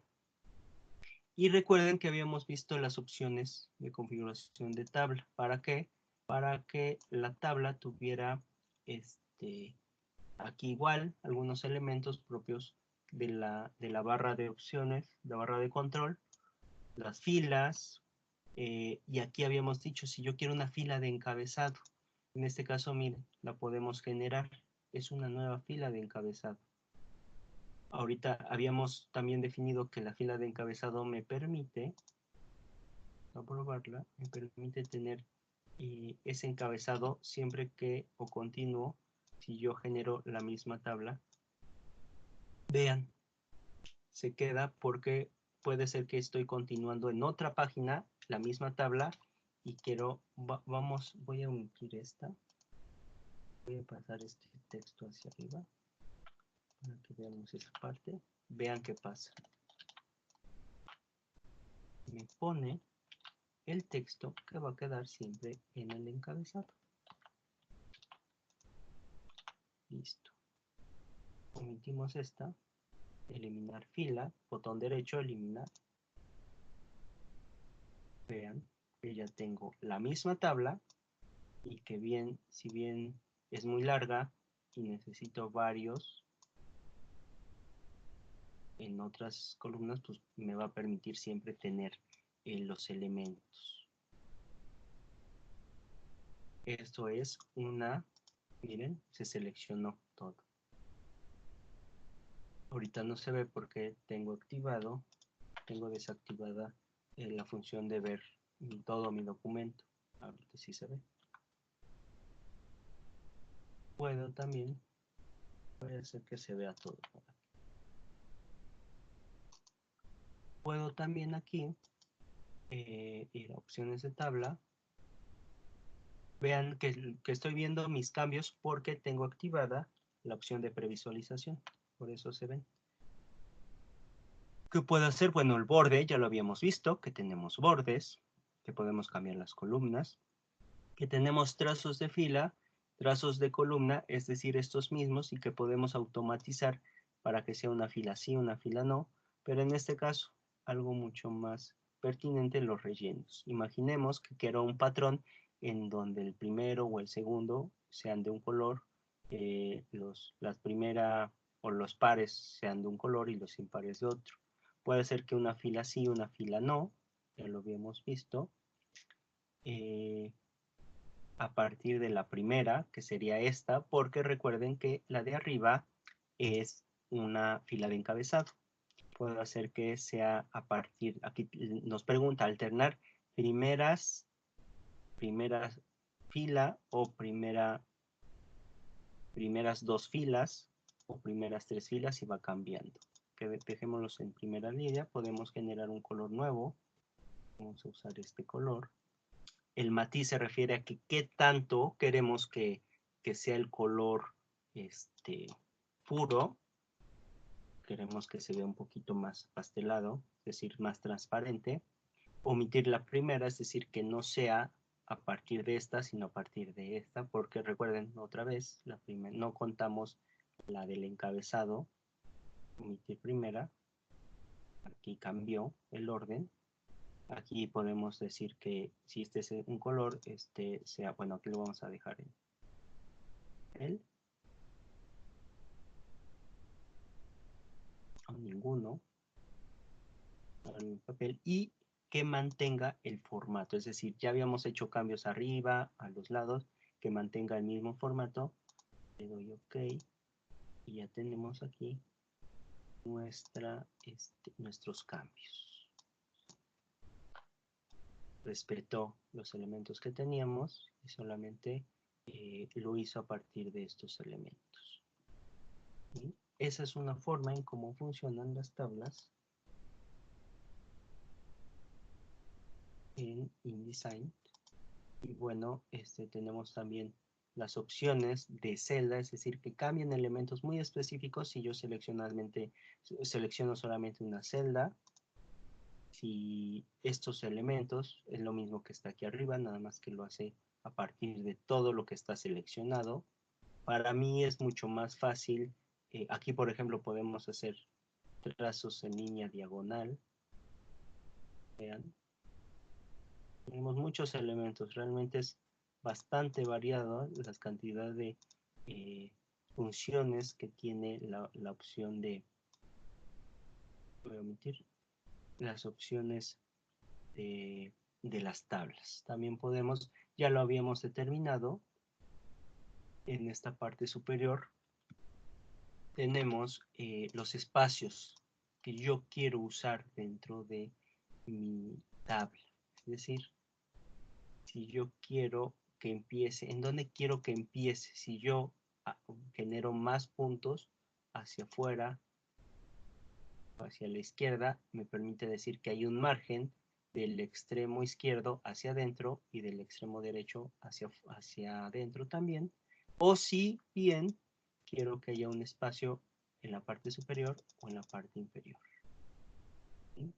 Y recuerden que habíamos visto las opciones de configuración de tabla. ¿Para qué? Para que la tabla tuviera aquí igual algunos elementos propios de la barra de opciones, la barra de control, las filas, y aquí habíamos dicho, si yo quiero una fila de encabezado, en este caso, miren, la podemos generar, es una nueva fila de encabezado. Ahorita habíamos también definido que la fila de encabezado me permite, a probarla, me permite tener ese encabezado siempre que, o continuo, si yo genero la misma tabla. Vean, se queda porque puede ser que estoy continuando en otra página, la misma tabla, y quiero, voy a omitir esta. Voy a pasar este texto hacia arriba para que veamos esa parte. Vean qué pasa. Me pone el texto que va a quedar siempre en el encabezado. Listo. Omitimos esta. Eliminar fila. Botón derecho, eliminar. Vean que ya tengo la misma tabla y que bien, si bien es muy larga y necesito varios en otras columnas, pues me va a permitir siempre tener los elementos. Esto es una, miren, se seleccionó todo. Ahorita no se ve porque tengo desactivada la función de ver todo mi documento. Ahorita sí se ve. Puedo también, voy a hacer que se vea todo. Puedo también aquí ir a opciones de tabla. Vean que estoy viendo mis cambios porque tengo activada la opción de previsualización. Por eso se ven. ¿Qué puedo hacer? Bueno, el borde ya lo habíamos visto, que tenemos bordes, que podemos cambiar las columnas, que tenemos trazos de fila, trazos de columna, es decir, estos mismos, y que podemos automatizar para que sea una fila sí, una fila no, pero en este caso, algo mucho más pertinente, los rellenos. Imaginemos que quiero un patrón en donde el primero o el segundo sean de un color, las primeras o los pares sean de un color y los impares de otro. Puede ser que una fila sí, una fila no, ya lo habíamos visto. A partir de la primera, que sería esta, porque recuerden que la de arriba es una fila de encabezado. Puedo hacer que sea a partir, aquí nos pregunta alternar primeras fila o primeras dos filas o primeras tres filas y va cambiando. Que dejémoslos en primera línea, podemos generar un color nuevo. Vamos a usar este color. El matiz se refiere a que qué tanto queremos que sea el color puro. Queremos que se vea un poquito más pastelado, es decir, más transparente. Omitir la primera, es decir, que no sea a partir de esta, sino a partir de esta, porque recuerden otra vez, la primera, no contamos la del encabezado. Omitir primera. Aquí cambió el orden. Aquí podemos decir que si este es un color, sea, bueno, aquí lo vamos a dejar en él. O ninguno. El papel. Y que mantenga el formato. Es decir, ya habíamos hecho cambios arriba, a los lados, que mantenga el mismo formato. Le doy OK. Y ya tenemos aquí nuestros cambios. Respetó los elementos que teníamos y solamente lo hizo a partir de estos elementos. ¿Sí? Esa es una forma en cómo funcionan las tablas en InDesign. Y bueno, tenemos también las opciones de celda, es decir, que cambian elementos muy específicos. Si yo selecciono solamente una celda, si estos elementos es lo mismo que está aquí arriba, nada más que lo hace a partir de todo lo que está seleccionado. Para mí es mucho más fácil. Aquí, por ejemplo, podemos hacer trazos en línea diagonal. Vean. Tenemos muchos elementos. Realmente es bastante variado la cantidad de funciones que tiene la opción de... Voy a omitir las opciones de las tablas. También podemos, ya lo habíamos determinado, en esta parte superior tenemos los espacios que yo quiero usar dentro de mi tabla. Es decir, si yo quiero que empiece, ¿en dónde quiero que empiece? Si yo genero más puntos hacia afuera, hacia la izquierda, me permite decir que hay un margen del extremo izquierdo hacia adentro y del extremo derecho hacia adentro también. O si bien quiero que haya un espacio en la parte superior o en la parte inferior. ¿Sí?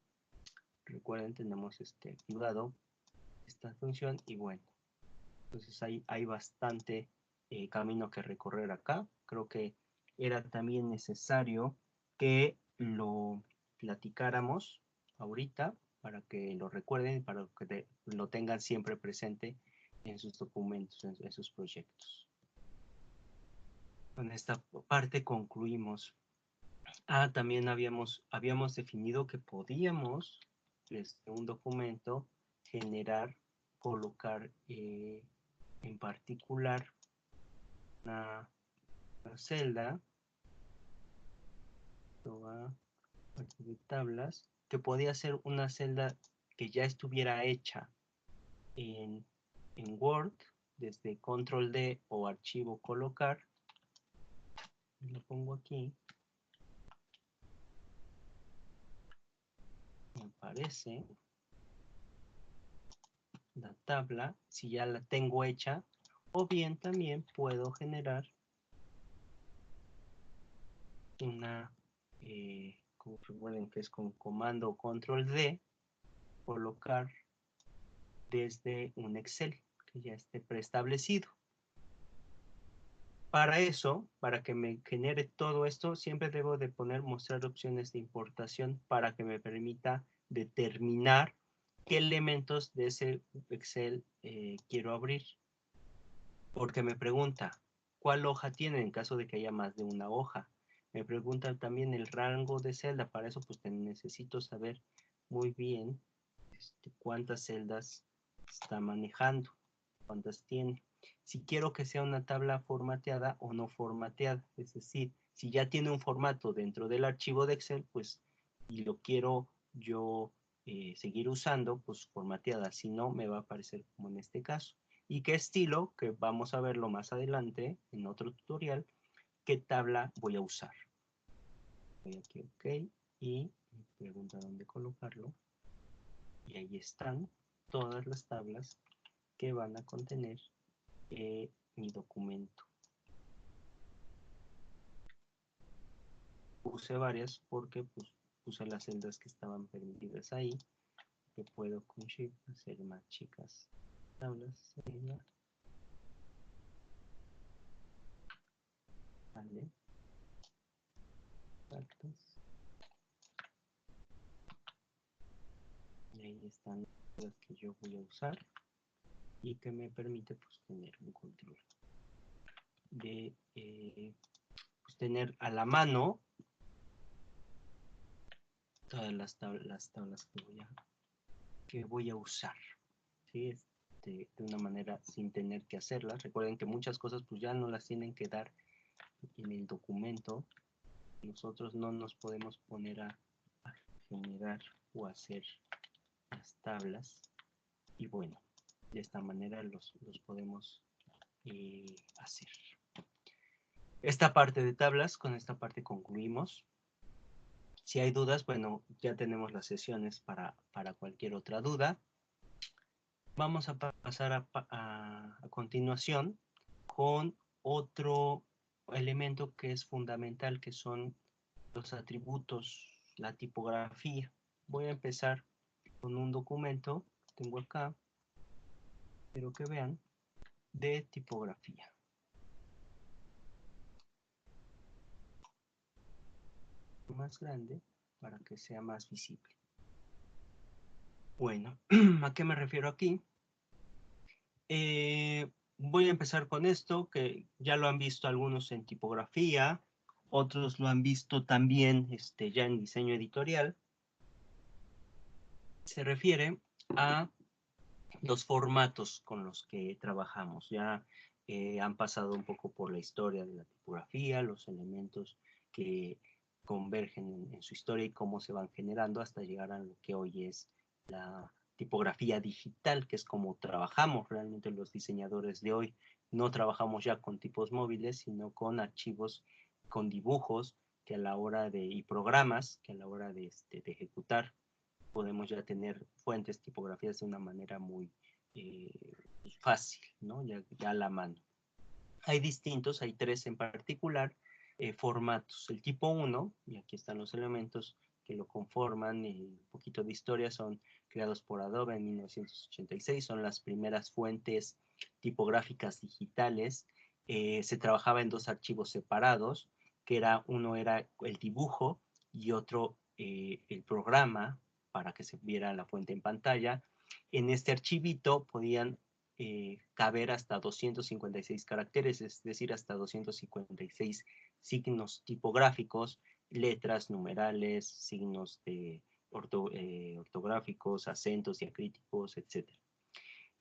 Recuerden, tenemos activado esta función y bueno, entonces hay bastante camino que recorrer acá. Creo que era también necesario que lo platicáramos ahorita para que lo recuerden, para que lo tengan siempre presente en sus documentos, en sus proyectos. Con esta parte concluimos. También habíamos definido que podíamos, un documento, generar, colocar en particular una celda, a partir de tablas, que podía ser una celda que ya estuviera hecha en Word, desde Control D o archivo colocar. Lo pongo aquí. Me aparece. la tabla, si ya la tengo hecha, o bien también puedo generar una, como recuerden que es con comando o control D, colocar desde un Excel que ya esté preestablecido. Para eso, para que me genere todo esto, siempre debo de poner mostrar opciones de importación para que me permita determinar qué elementos de ese Excel quiero abrir. Porque me pregunta, ¿cuál hoja tiene en caso de que haya más de una hoja? Me pregunta también el rango de celda. Para eso pues necesito saber muy bien cuántas celdas está manejando, cuántas tiene. Si quiero que sea una tabla formateada o no formateada, es decir, si ya tiene un formato dentro del archivo de Excel, pues, y lo quiero yo seguir usando, pues formateada, si no, me va a aparecer como en este caso. Y qué estilo, que vamos a verlo más adelante en otro tutorial, qué tabla voy a usar. Voy aquí, ok, y me pregunta dónde colocarlo. Y ahí están todas las tablas que van a contener mi documento. Puse varias porque pues, puse las celdas que estaban permitidas ahí, que puedo con Shift hacer más chicas tablas. Vale. Exactos. Y ahí están las que yo voy a usar y que me permite pues, tener un control de pues, tener a la mano todas las tablas que voy a usar. ¿Sí? De una manera sin tener que hacerlas. Recuerden que muchas cosas pues ya no las tienen que dar en el documento. Nosotros no nos podemos poner a generar o hacer las tablas. Y bueno, de esta manera los podemos hacer. Esta parte de tablas, con esta parte concluimos. Si hay dudas, bueno, ya tenemos las sesiones para cualquier otra duda. Vamos a pasar a continuación con otro elemento que es fundamental, que son los atributos, la tipografía. Voy a empezar con un documento que tengo acá, quiero que vean, de tipografía. Más grande para que sea más visible. Bueno, ¿a qué me refiero aquí? Voy a empezar con esto, que ya lo han visto algunos en tipografía, otros lo han visto también ya en diseño editorial. Se refiere a los formatos con los que trabajamos. Ya han pasado un poco por la historia de la tipografía, los elementos que convergen en su historia y cómo se van generando hasta llegar a lo que hoy es la tipografía digital, que es como trabajamos realmente los diseñadores de hoy. No trabajamos ya con tipos móviles, sino con archivos, con dibujos que a la hora de, y programas que a la hora de ejecutar podemos ya tener fuentes, tipografías de una manera muy fácil, ¿no? Ya a la mano. Hay distintos, hay tres en particular, formatos. El tipo 1, y aquí están los elementos que lo conforman, un poquito de historia, son creados por Adobe en 1986, son las primeras fuentes tipográficas digitales. Se trabajaba en dos archivos separados, que uno era el dibujo y otro el programa para que se viera la fuente en pantalla. En este archivito podían caber hasta 256 caracteres, es decir, hasta 256 signos tipográficos, letras, numerales, signos ortográficos, acentos, diacríticos, etc.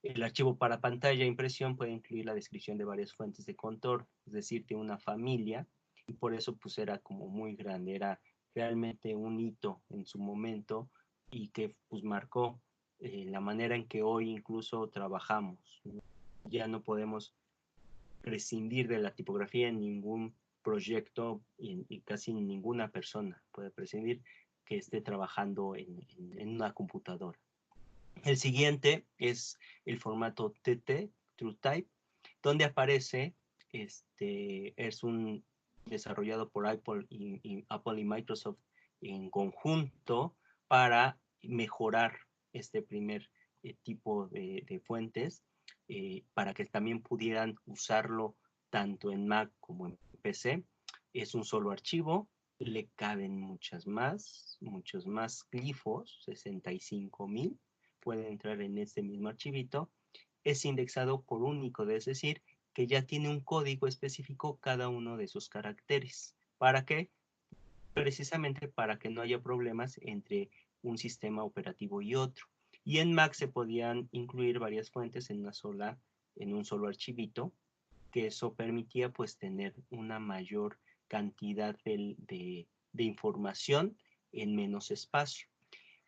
El archivo para pantalla e impresión puede incluir la descripción de varias fuentes de control, es decir, de una familia, y por eso pues era como muy grande, era realmente un hito en su momento y que pues marcó la manera en que hoy incluso trabajamos. Ya no podemos prescindir de la tipografía en ningún proyecto y casi ninguna persona puede prescindir que esté trabajando en una computadora. El siguiente es el formato TT, TrueType, donde aparece, es un desarrollado por Apple y Microsoft en conjunto para mejorar este primer tipo de fuentes, para que también pudieran usarlo tanto en Mac como en PC. Es un solo archivo, le caben muchos más glifos, 65,000 puede entrar en este mismo archivito. Es indexado por único, es decir, que ya tiene un código específico cada uno de sus caracteres. ¿Para qué? Precisamente para que no haya problemas entre un sistema operativo y otro. Y en Mac se podían incluir varias fuentes en un solo archivito, que eso permitía pues tener una mayor cantidad de información en menos espacio.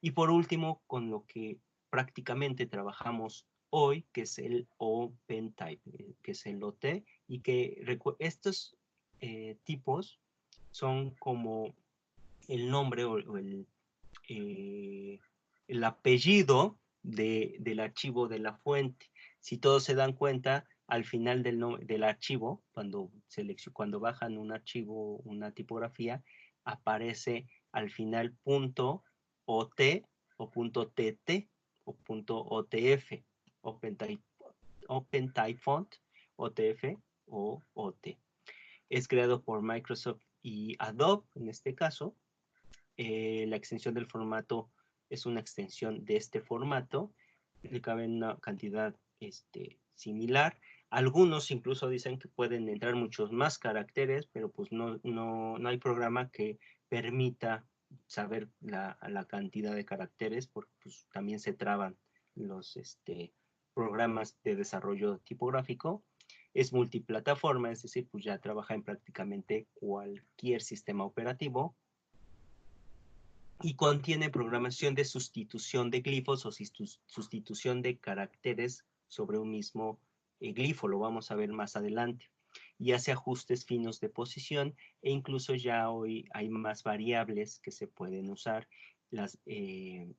Y por último, con lo que prácticamente trabajamos hoy, que es el OpenType, que es el OT, y que estos tipos son como el nombre el apellido del archivo de la fuente. Si todos se dan cuenta, al final del archivo, cuando bajan un archivo, una tipografía, aparece al final punto OT o punto TT o punto OTF, OpenType, OpenType Font, OTF o OT. Es creado por Microsoft y Adobe en este caso. La extensión del formato es una extensión de este formato, le cabe una cantidad similar. Algunos incluso dicen que pueden entrar muchos más caracteres, pero pues no hay programa que permita saber la cantidad de caracteres, porque pues, también se traban los programas de desarrollo tipográfico. Es multiplataforma, es decir, pues ya trabaja en prácticamente cualquier sistema operativo, y contiene programación de sustitución de glifos o sustitución de caracteres sobre un mismo glifo, lo vamos a ver más adelante, y hace ajustes finos de posición, e incluso ya hoy hay más variables que se pueden usar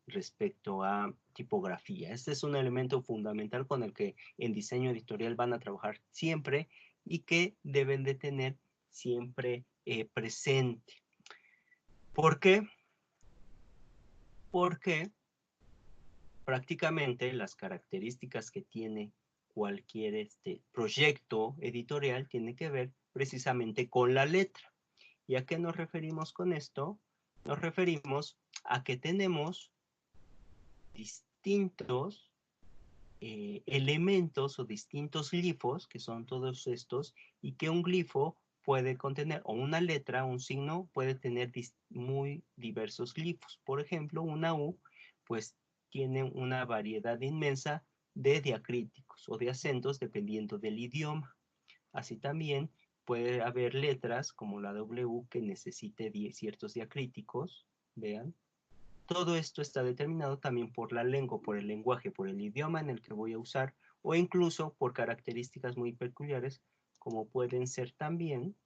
respecto a tipografía. Este es un elemento fundamental con el que en diseño editorial van a trabajar siempre y que deben de tener siempre presente. ¿Por qué? Porque prácticamente las características que tiene cualquier proyecto editorial tiene que ver precisamente con la letra. ¿Y a qué nos referimos con esto? Nos referimos a que tenemos distintos elementos o distintos glifos, que son todos estos, y que un glifo puede contener, o una letra, un signo, puede tener muy diversos glifos. Por ejemplo, una U, pues tiene una variedad inmensa de diacríticos o de acentos dependiendo del idioma. Así también puede haber letras como la W que necesite ciertos diacríticos, vean. Todo esto está determinado también por la lengua, por el lenguaje, por el idioma en el que voy a usar, o incluso por características muy peculiares, como pueden ser también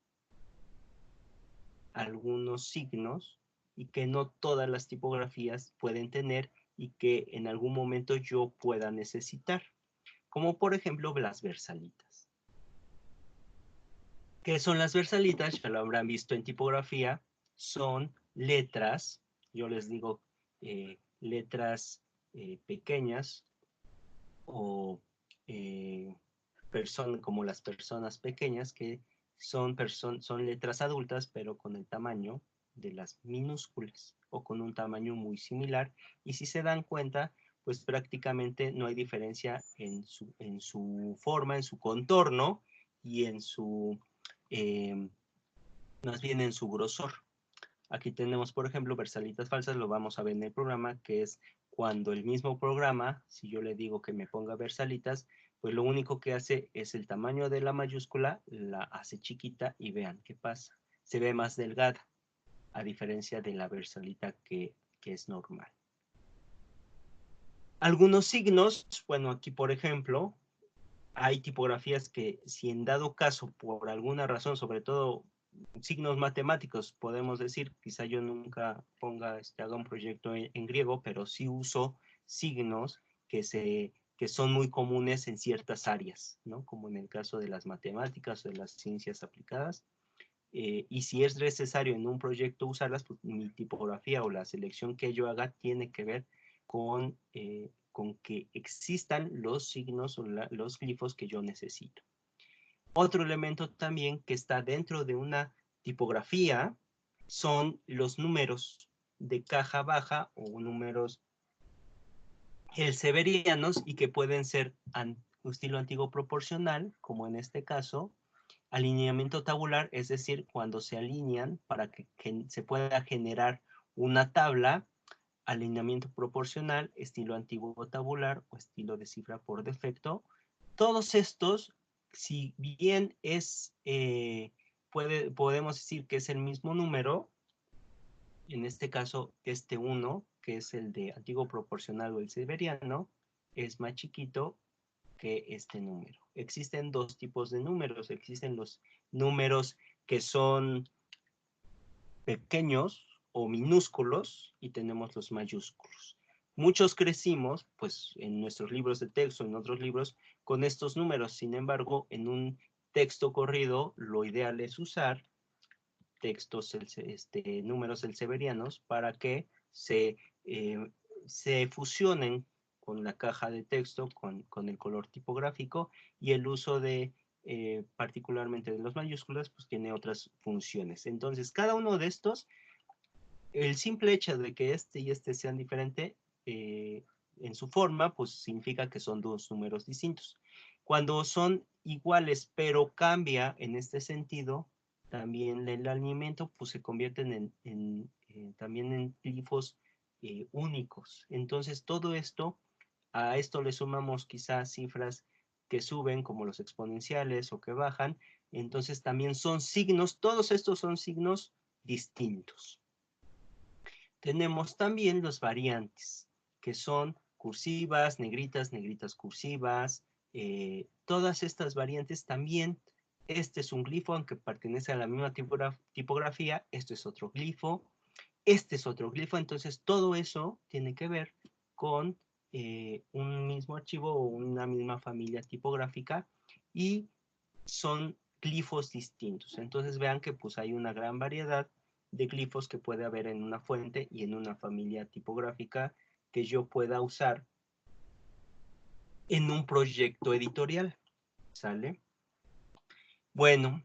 algunos signos, y que no todas las tipografías pueden tener y que en algún momento yo pueda necesitar, como por ejemplo las versalitas. ¿Qué son las versalitas? Ya lo habrán visto en tipografía. Son letras, yo les digo letras pequeñas o como las personas pequeñas, que son letras adultas, pero con el tamaño de las minúsculas o con un tamaño muy similar. Y si se dan cuenta, pues prácticamente no hay diferencia en su forma, en su contorno y más bien en su grosor. Aquí tenemos, por ejemplo, versalitas falsas, lo vamos a ver en el programa, que es cuando el mismo programa, si yo le digo que me ponga versalitas, pues lo único que hace es el tamaño de la mayúscula, la hace chiquita y vean qué pasa. Se ve más delgada, a diferencia de la versalita que es normal. Algunos signos, bueno, aquí por ejemplo, hay tipografías que si en dado caso, por alguna razón, sobre todo signos matemáticos, podemos decir, quizá yo nunca haga un proyecto en griego, pero sí uso signos que son muy comunes en ciertas áreas, ¿no? Como en el caso de las matemáticas o de las ciencias aplicadas. Y si es necesario en un proyecto usarlas, pues mi tipografía o la selección que yo haga tiene que ver con que existan los signos o los glifos que yo necesito. Otro elemento también que está dentro de una tipografía son los números de caja baja o números elseverianos y que pueden ser estilo antiguo proporcional, como en este caso, alineamiento tabular, es decir, cuando se alinean para que se pueda generar una tabla, alineamiento proporcional, estilo antiguo tabular o estilo de cifra por defecto. Todos estos, si bien podemos decir que es el mismo número, en este caso este 1, que es el de antiguo proporcional o el severiano, es más chiquito que este número. Existen dos tipos de números. Existen los números que son pequeños o minúsculos y tenemos los mayúsculos. Muchos crecimos, pues en nuestros libros de texto, en otros libros, con estos números. Sin embargo, en un texto corrido, lo ideal es usar números elseverianos para que se fusionen con la caja de texto, con el color tipográfico, y el uso de particularmente de las mayúsculas, pues tiene otras funciones. Entonces, cada uno de estos, el simple hecho de que este y este sean diferentes en su forma, pues significa que son dos números distintos. Cuando son iguales, pero cambia en este sentido, también el alineamiento pues se convierten también en glifos únicos. Entonces todo esto, a esto le sumamos quizás cifras que suben como los exponenciales o que bajan, entonces también son signos, todos estos son signos distintos. Tenemos también los variantes, que son cursivas, negritas, negritas cursivas, todas estas variantes también. Este es un glifo, aunque pertenece a la misma tipografía, esto es otro glifo, este es otro glifo, entonces todo eso tiene que ver con un mismo archivo o una misma familia tipográfica y son glifos distintos. Entonces vean que pues hay una gran variedad de glifos que puede haber en una fuente y en una familia tipográfica que yo pueda usar en un proyecto editorial. ¿Sale? Bueno,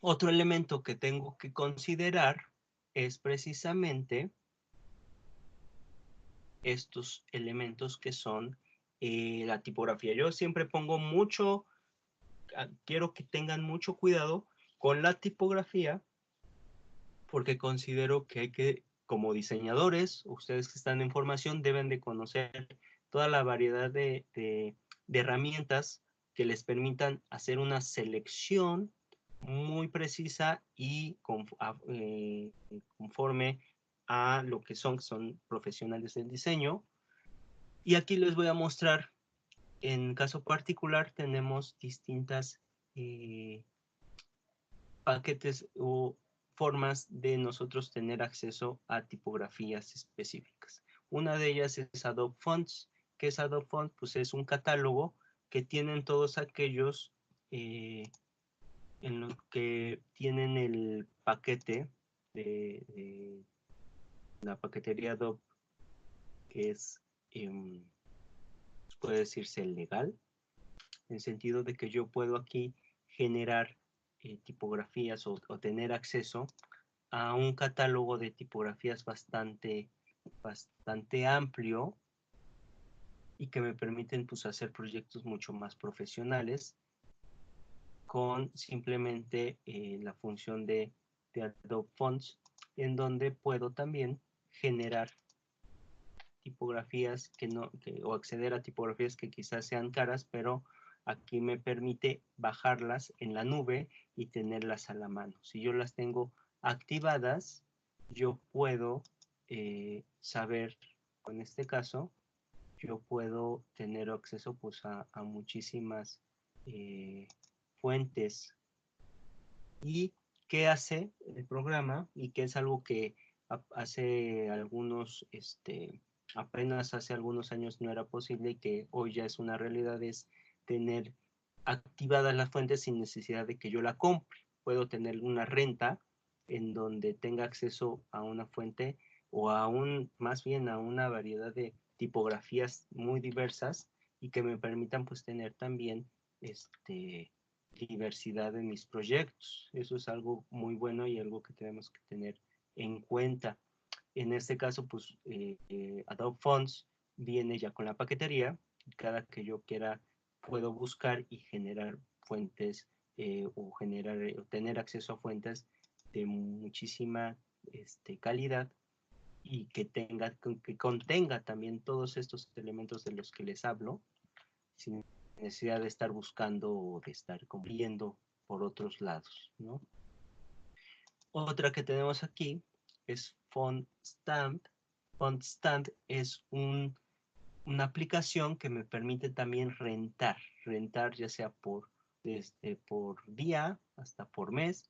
otro elemento que tengo que considerar es precisamente estos elementos que son la tipografía. Yo siempre pongo mucho, quiero que tengan mucho cuidado con la tipografía porque considero que hay que, como diseñadores, ustedes que están en formación deben de conocer toda la variedad de herramientas que les permitan hacer una selección muy precisa y conforme a lo que son profesionales del diseño. Y aquí les voy a mostrar, en caso particular, tenemos distintas paquetes o formas de nosotros tener acceso a tipografías específicas. Una de ellas es Adobe Fonts. ¿Qué es Adobe Fonts? Pues es un catálogo que tienen todos aquellos en los que tienen el paquete de la paquetería Adobe, que es, puede decirse legal, en el sentido de que yo puedo aquí generar tipografías o tener acceso a un catálogo de tipografías bastante amplio y que me permiten pues hacer proyectos mucho más profesionales con simplemente la función de Adobe Fonts, en donde puedo también generar tipografías o acceder a tipografías que quizás sean caras, pero aquí me permite bajarlas en la nube y tenerlas a la mano. Si yo las tengo activadas, yo puedo saber, en este caso, yo puedo tener acceso pues a muchísimas fuentes. ¿Y qué hace el programa? Y que es algo que hace algunos apenas hace algunos años no era posible y que hoy ya es una realidad, es tener activadas las fuentes sin necesidad de que yo la compre. Puedo tener una renta en donde tenga acceso a una fuente o más bien a una variedad de tipografías muy diversas y que me permitan pues tener también diversidad en mis proyectos. Eso es algo muy bueno y algo que tenemos que tener en cuenta. En este caso, pues Adobe Fonts viene ya con la paquetería. Cada que yo quiera puedo buscar y generar fuentes o tener acceso a fuentes de muchísima calidad y que contenga también todos estos elementos de los que les hablo, sin necesidad de estar buscando o de estar viendo por otros lados, ¿no? Otra que tenemos aquí es FontStamp. FontStamp es una aplicación que me permite también rentar ya sea por día hasta por mes,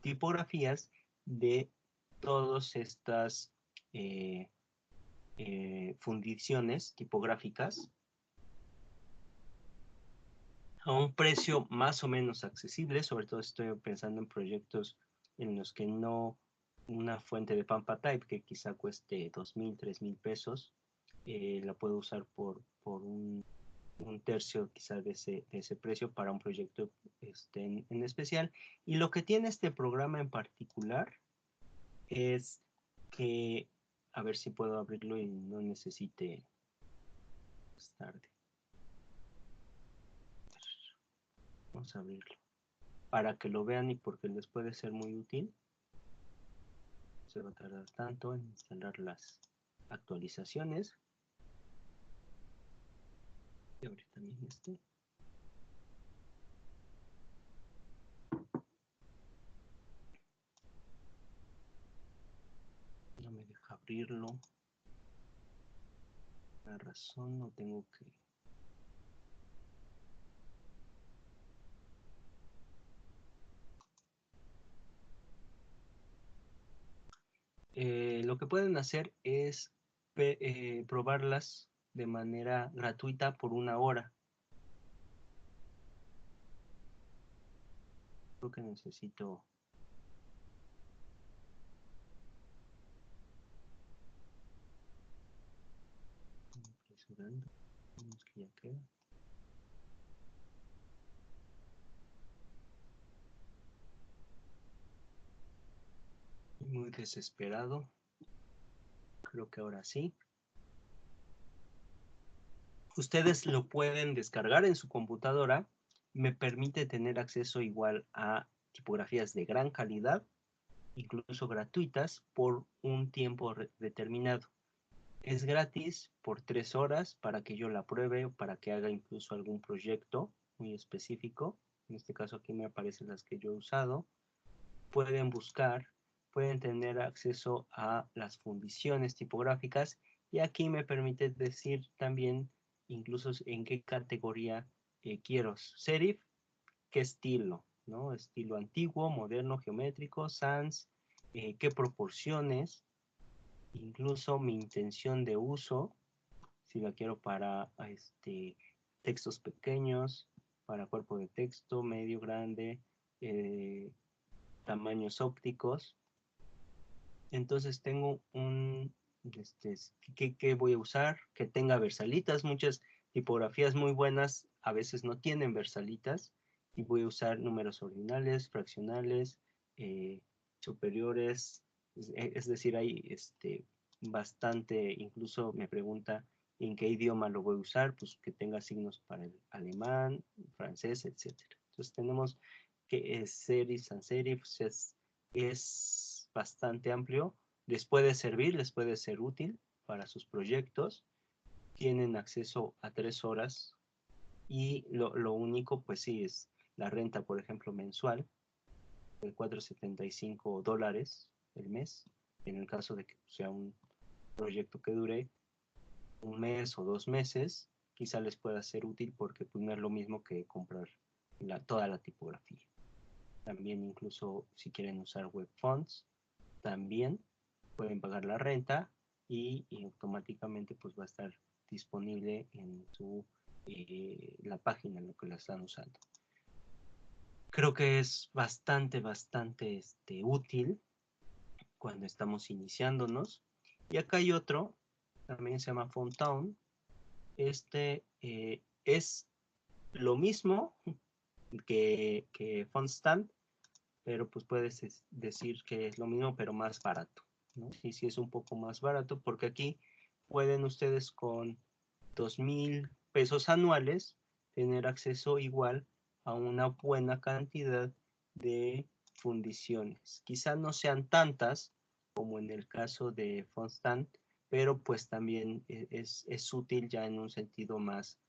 tipografías de todas estas eh, fundiciones tipográficas a un precio más o menos accesible. Sobre todo estoy pensando en proyectos en los que no una fuente de Pampa Type que quizá cueste 2,000, 3,000 pesos, la puedo usar por un tercio quizá de ese precio para un proyecto en especial. Y lo que tiene este programa en particular es que, a ver si puedo abrirlo y no necesite más tarde. Vamos a abrirlo para que lo vean y porque les puede ser muy útil. Se va a tardar tanto en instalar las actualizaciones. Y abrir también este. No me deja abrirlo. La razón no tengo que... lo que pueden hacer es probarlas de manera gratuita por 1 hora. Creo que necesito... Apresurando. Que ya queda. Muy desesperado. Creo que ahora sí. Ustedes lo pueden descargar en su computadora. Me permite tener acceso igual a tipografías de gran calidad, incluso gratuitas, por un tiempo determinado. Es gratis por 3 horas para que yo la pruebe o para que haga incluso algún proyecto muy específico. En este caso aquí me aparecen las que yo he usado. Pueden buscar, pueden tener acceso a las fundiciones tipográficas y aquí me permite decir también incluso en qué categoría quiero. Serif, qué estilo, ¿no? Estilo antiguo, moderno, geométrico, sans, qué proporciones, incluso mi intención de uso, si la quiero para textos pequeños, para cuerpo de texto, medio, grande, tamaños ópticos. Entonces tengo ¿qué voy a usar? Que tenga versalitas. Muchas tipografías muy buenas a veces no tienen versalitas y voy a usar números ordinales, fraccionales, superiores. Es decir, hay bastante, incluso me pregunta en qué idioma lo voy a usar, pues que tenga signos para el alemán, francés, etcétera. Entonces tenemos que serif, sans serif, es bastante amplio, les puede servir, les puede ser útil para sus proyectos, tienen acceso a 3 horas y lo único pues sí es la renta, por ejemplo, mensual de $4.75 el mes, en el caso de que sea un proyecto que dure 1 mes o 2 meses, quizá les pueda ser útil porque pues, no es lo mismo que comprar toda la tipografía. También incluso si quieren usar web fonts, también pueden pagar la renta y automáticamente pues va a estar disponible en la página en la que la están usando. Creo que es bastante útil cuando estamos iniciándonos. Y acá hay otro, también se llama Fonttown. Es lo mismo que FontStand, pero pues puedes decir que es lo mismo, pero más barato, ¿no? Y sí es un poco más barato, porque aquí pueden ustedes con 2,000 pesos anuales tener acceso igual a una buena cantidad de fundiciones. Quizá no sean tantas como en el caso de FontStand, pero pues también es útil ya en un sentido más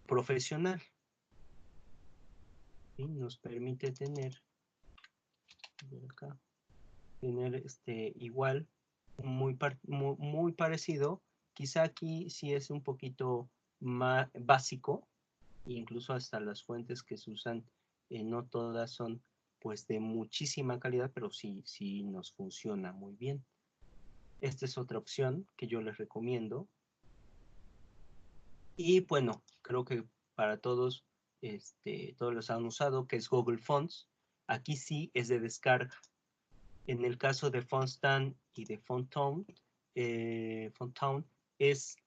profesional. ¿Sí? Nos permite tener acá, tener igual muy parecido. Quizá aquí sí es un poquito más básico, incluso hasta las fuentes que se usan no todas son pues de muchísima calidad, pero sí nos funciona muy bien. Esta es otra opción que yo les recomiendo. Y bueno, creo que para todos, todos los han usado, que es Google Fonts. Aquí sí es de descarga. En el caso de FontStand y de Fonttown es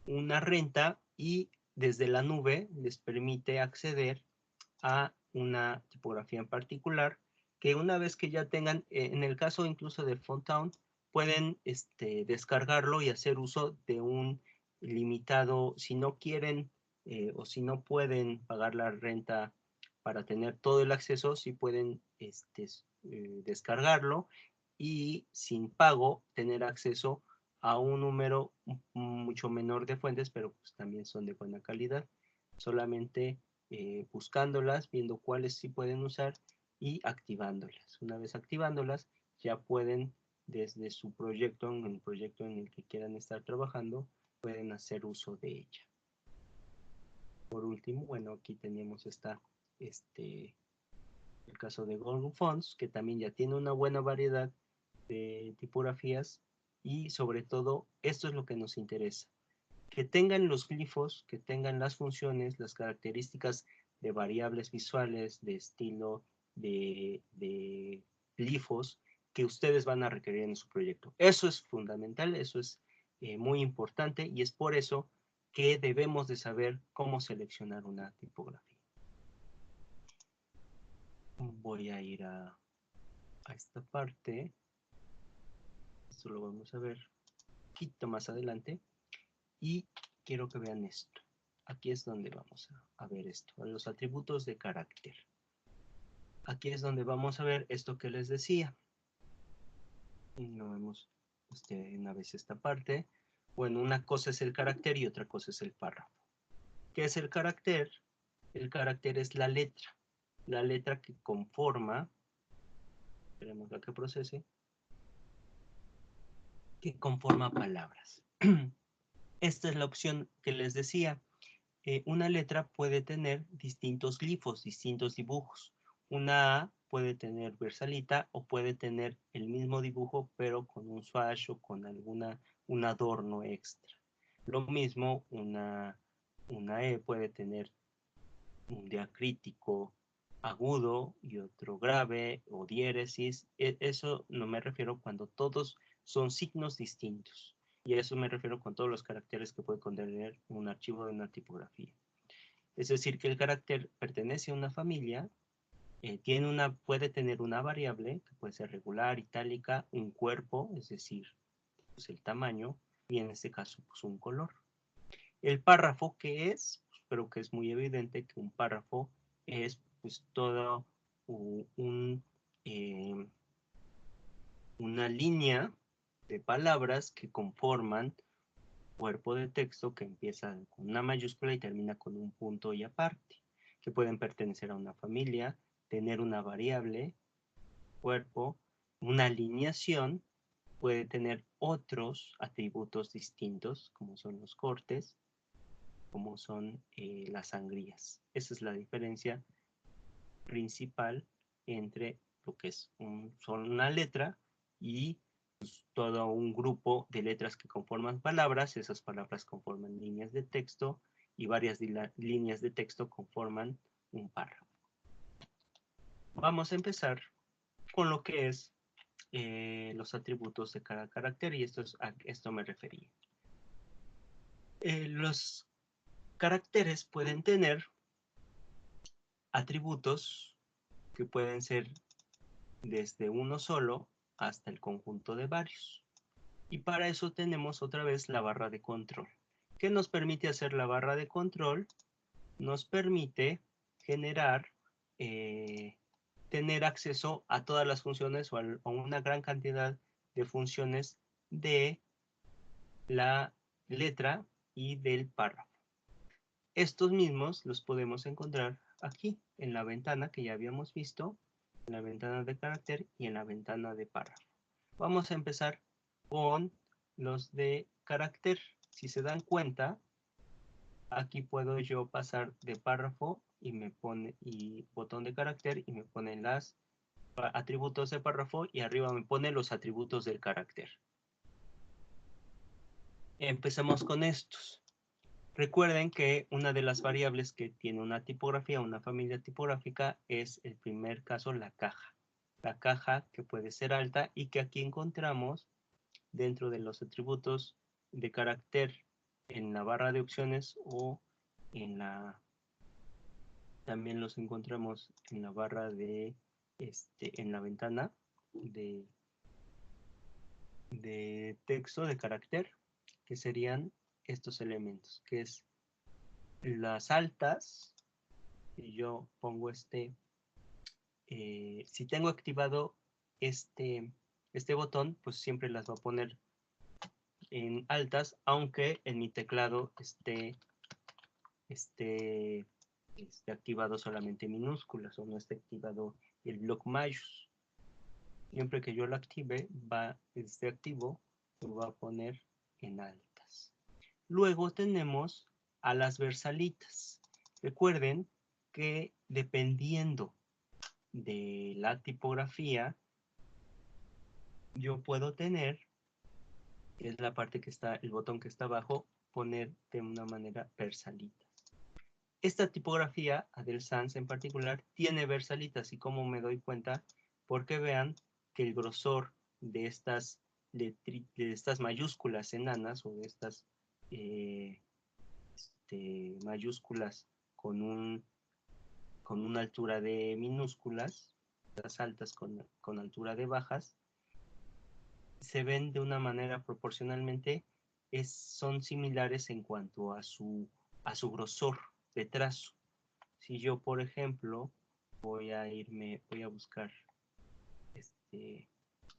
una renta y desde la nube les permite acceder a una tipografía en particular, que una vez que ya tengan, en el caso incluso de Fonttown, pueden descargarlo y hacer uso de un limitado, si no quieren o si no pueden pagar la renta para tener todo el acceso, sí pueden descargarlo y sin pago tener acceso a un número mucho menor de fuentes, pero pues también son de buena calidad. Solamente buscándolas, viendo cuáles sí pueden usar y activándolas. Una vez activándolas, ya pueden desde su proyecto, en el proyecto en el que quieran estar trabajando, pueden hacer uso de ella. Por último, bueno, aquí tenemos el caso de Google Fonts, que también ya tiene una buena variedad de tipografías y sobre todo esto es lo que nos interesa, que tengan los glifos, que tengan las funciones, las características de variables visuales, de estilo, de glifos que ustedes van a requerir en su proyecto. Eso es fundamental, eso es muy importante y es por eso que debemos de saber cómo seleccionar una tipografía. Voy a ir a esta parte. Esto lo vamos a ver un poquito más adelante. Y quiero que vean esto. Aquí es donde vamos a ver esto, los atributos de carácter. Aquí es donde vamos a ver esto que les decía. No vemos una vez esta parte. Bueno, una cosa es el carácter y otra cosa es el párrafo. ¿Qué es el carácter? El carácter es la letra que conforma, esperemos a que procese, que conforma palabras. Esta es la opción que les decía. Una letra puede tener distintos glifos, distintos dibujos. Una A puede tener versalita o puede tener el mismo dibujo pero con un swatch o con un adorno extra. Lo mismo una E puede tener un diacrítico agudo y otro grave o diéresis. Eso no me refiero cuando todos son signos distintos. Y a eso me refiero con todos los caracteres que puede contener un archivo de una tipografía. Es decir, que el carácter pertenece a una familia, puede tener una variable, que puede ser regular, itálica, un cuerpo, es decir, pues el tamaño, y en este caso, pues un color. El párrafo, ¿qué es? Pues creo que es muy evidente que un párrafo es pues todo una línea de palabras que conforman cuerpo de texto que empieza con una mayúscula y termina con un punto y aparte, que pueden pertenecer a una familia, tener una variable, cuerpo, una alineación, puede tener otros atributos distintos, como son los cortes, como son las sangrías. Esa es la diferencia principal entre lo que es solo una letra y todo un grupo de letras que conforman palabras, esas palabras conforman líneas de texto y varias líneas de texto conforman un párrafo. Vamos a empezar con lo que es los atributos de cada carácter y a esto me refería. Los caracteres pueden tener atributos que pueden ser desde uno solo hasta el conjunto de varios. Y para eso tenemos otra vez la barra de control. ¿Qué nos permite hacer la barra de control? Nos permite generar, tener acceso a todas las funciones o a una gran cantidad de funciones de la letra y del párrafo. Estos mismos los podemos encontrar aquí en la ventana que ya habíamos visto, en la ventana de carácter y en la ventana de párrafo. Vamos a empezar con los de carácter. Si se dan cuenta, aquí puedo yo pasar de párrafo y me pone y botón de carácter y me ponen los atributos de párrafo y arriba me pone los atributos del carácter. Empecemos con estos. Recuerden que una de las variables que tiene una tipografía, una familia tipográfica, es el primer caso la caja. La caja que puede ser alta y que aquí encontramos dentro de los atributos de carácter en la barra de opciones o en la... También los encontramos en la barra de... en la ventana de texto de carácter, que serían estos elementos, que es las altas. Si yo pongo si tengo activado este botón, pues siempre las va a poner en altas, aunque en mi teclado esté activado solamente minúsculas o no esté activado el bloc majus. Siempre que yo lo active, esté activo, lo va a poner en altas. Luego tenemos a las versalitas. Recuerden que dependiendo de la tipografía, yo puedo tener, que es la parte que está, el botón que está abajo, poner de una manera versalitas. Esta tipografía, Adel Sans en particular, tiene versalitas y como me doy cuenta, porque vean que el grosor de estas mayúsculas enanas o de estas mayúsculas con una altura de minúsculas, las altas con altura de bajas, se ven de una manera proporcionalmente, son similares en cuanto a su grosor de trazo. Si yo, por ejemplo, voy a buscar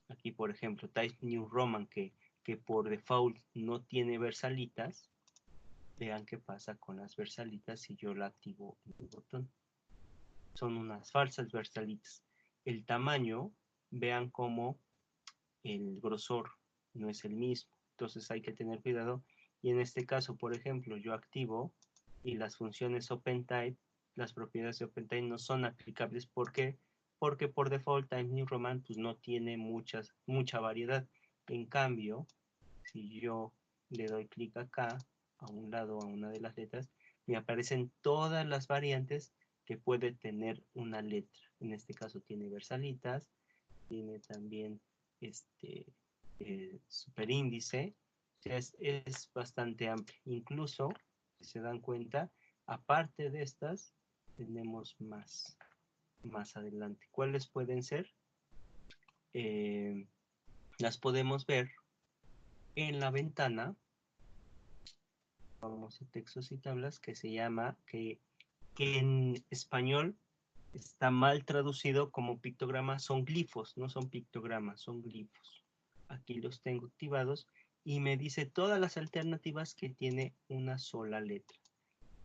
aquí, por ejemplo, Times New Roman, que por default no tiene versalitas. Vean qué pasa con las versalitas si yo la activo en el botón. Son unas falsas versalitas. El tamaño, vean cómo el grosor no es el mismo. Entonces hay que tener cuidado. Y en este caso, por ejemplo, yo activo y las funciones OpenType, las propiedades de OpenType no son aplicables. ¿Por qué? Porque por default Times New Roman pues no tiene mucha variedad. En cambio, si yo le doy clic acá, a un lado, a una de las letras, me aparecen todas las variantes que puede tener una letra. En este caso tiene versalitas, tiene también superíndice, es bastante amplio. Incluso, si se dan cuenta, aparte de estas, tenemos más adelante. ¿Cuáles pueden ser? Las podemos ver en la ventana. Vamos a textos y tablas, que se llama, que en español está mal traducido como pictogramas, son glifos, no son pictogramas, son glifos. Aquí los tengo activados y me dice todas las alternativas que tiene una sola letra.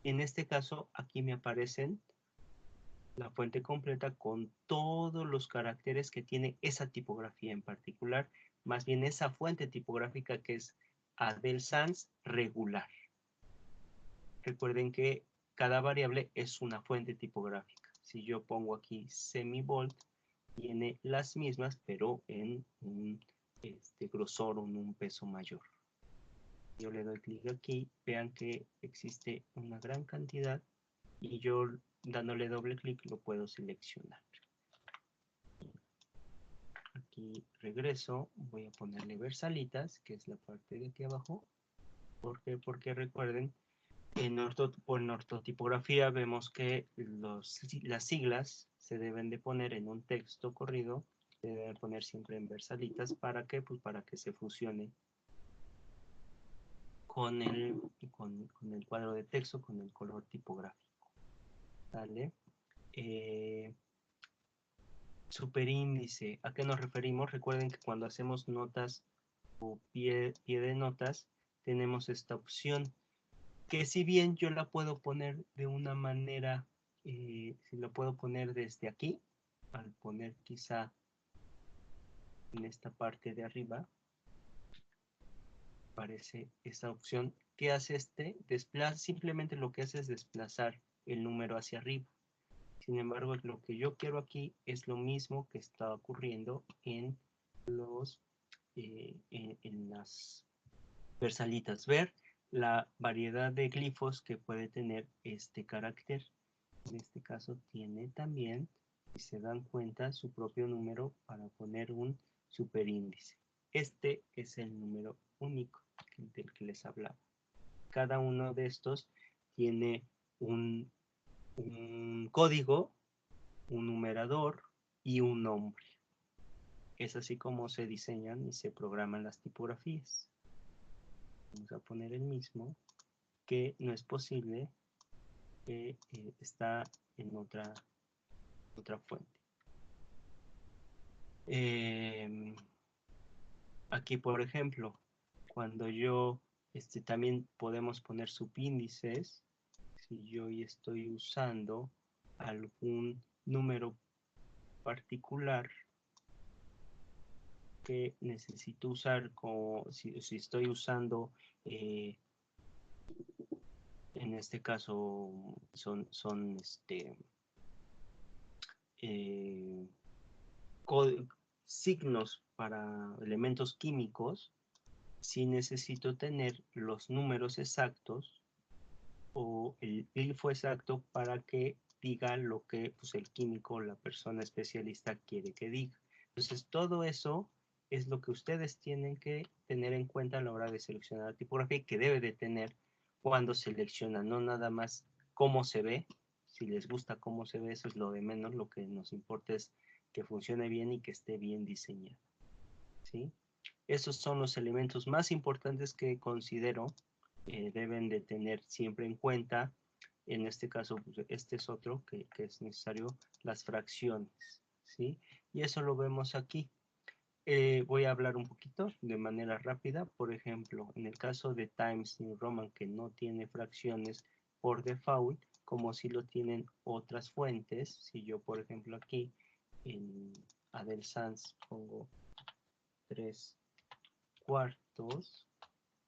En este caso, aquí me aparecen la fuente completa con todos los caracteres que tiene esa tipografía en particular, más bien esa fuente tipográfica que es Adel Sans regular. Recuerden que cada variable es una fuente tipográfica. Si yo pongo aquí semibold, tiene las mismas, pero en un grosor o en un peso mayor. Yo le doy clic aquí, vean que existe una gran cantidad y yo dándole doble clic lo puedo seleccionar. Aquí regreso, voy a ponerle Versalitas, que es la parte de aquí abajo. ¿Por qué? Porque recuerden, en ortotipografía vemos que las siglas se deben de poner en un texto corrido, se deben poner siempre en Versalitas. ¿Para qué? Pues para que se fusione con el cuadro de texto, con el color tipográfico. ¿Vale? Superíndice, ¿a qué nos referimos? Recuerden que cuando hacemos notas o pie de notas, tenemos esta opción, que si bien yo la puedo poner de una manera, si la puedo poner desde aquí, al poner quizá en esta parte de arriba, aparece esta opción. ¿Qué hace simplemente lo que hace es desplazar el número hacia arriba. Sin embargo, lo que yo quiero aquí es lo mismo que está ocurriendo en las versalitas. Ver la variedad de glifos que puede tener este carácter. En este caso tiene también, si se dan cuenta, su propio número para poner un superíndice. Este es el número único del que les hablaba. Cada uno de estos tiene un código, un numerador y un nombre. Es así como se diseñan y se programan las tipografías. Vamos a poner el mismo, que no es posible, que está en otra fuente. Aquí, por ejemplo, cuando yo también podemos poner subíndices. Si yo estoy usando algún número particular que necesito usar, como si estoy usando, en este caso son signos para elementos químicos, si necesito tener los números exactos o el glifo exacto para que diga lo que pues, el químico, la persona especialista quiere que diga. Entonces, todo eso es lo que ustedes tienen que tener en cuenta a la hora de seleccionar la tipografía, que debe de tener cuando seleccionan, no nada más cómo se ve. Si les gusta cómo se ve, eso es lo de menos. Lo que nos importa es que funcione bien y que esté bien diseñado, ¿sí? Esos son los elementos más importantes que considero deben de tener siempre en cuenta. En este caso, pues, este es otro que es necesario, las fracciones, ¿sí? Y eso lo vemos aquí. Voy a hablar un poquito de manera rápida. Por ejemplo, en el caso de Times New Roman, que no tiene fracciones por default, como si lo tienen otras fuentes. Si yo, por ejemplo, aquí en Adel Sans pongo 3/4,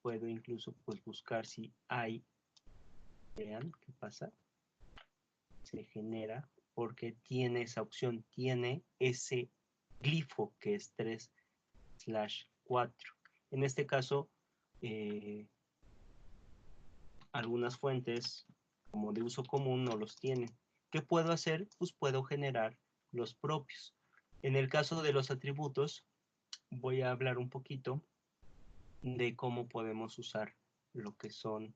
puedo incluso pues buscar si hay, vean qué pasa, se genera porque tiene esa opción, tiene ese glifo que es 3/4. En este caso, algunas fuentes como de uso común no los tienen. ¿Qué puedo hacer? Pues puedo generar los propios. En el caso de los atributos, voy a hablar un poquito de cómo podemos usar lo que son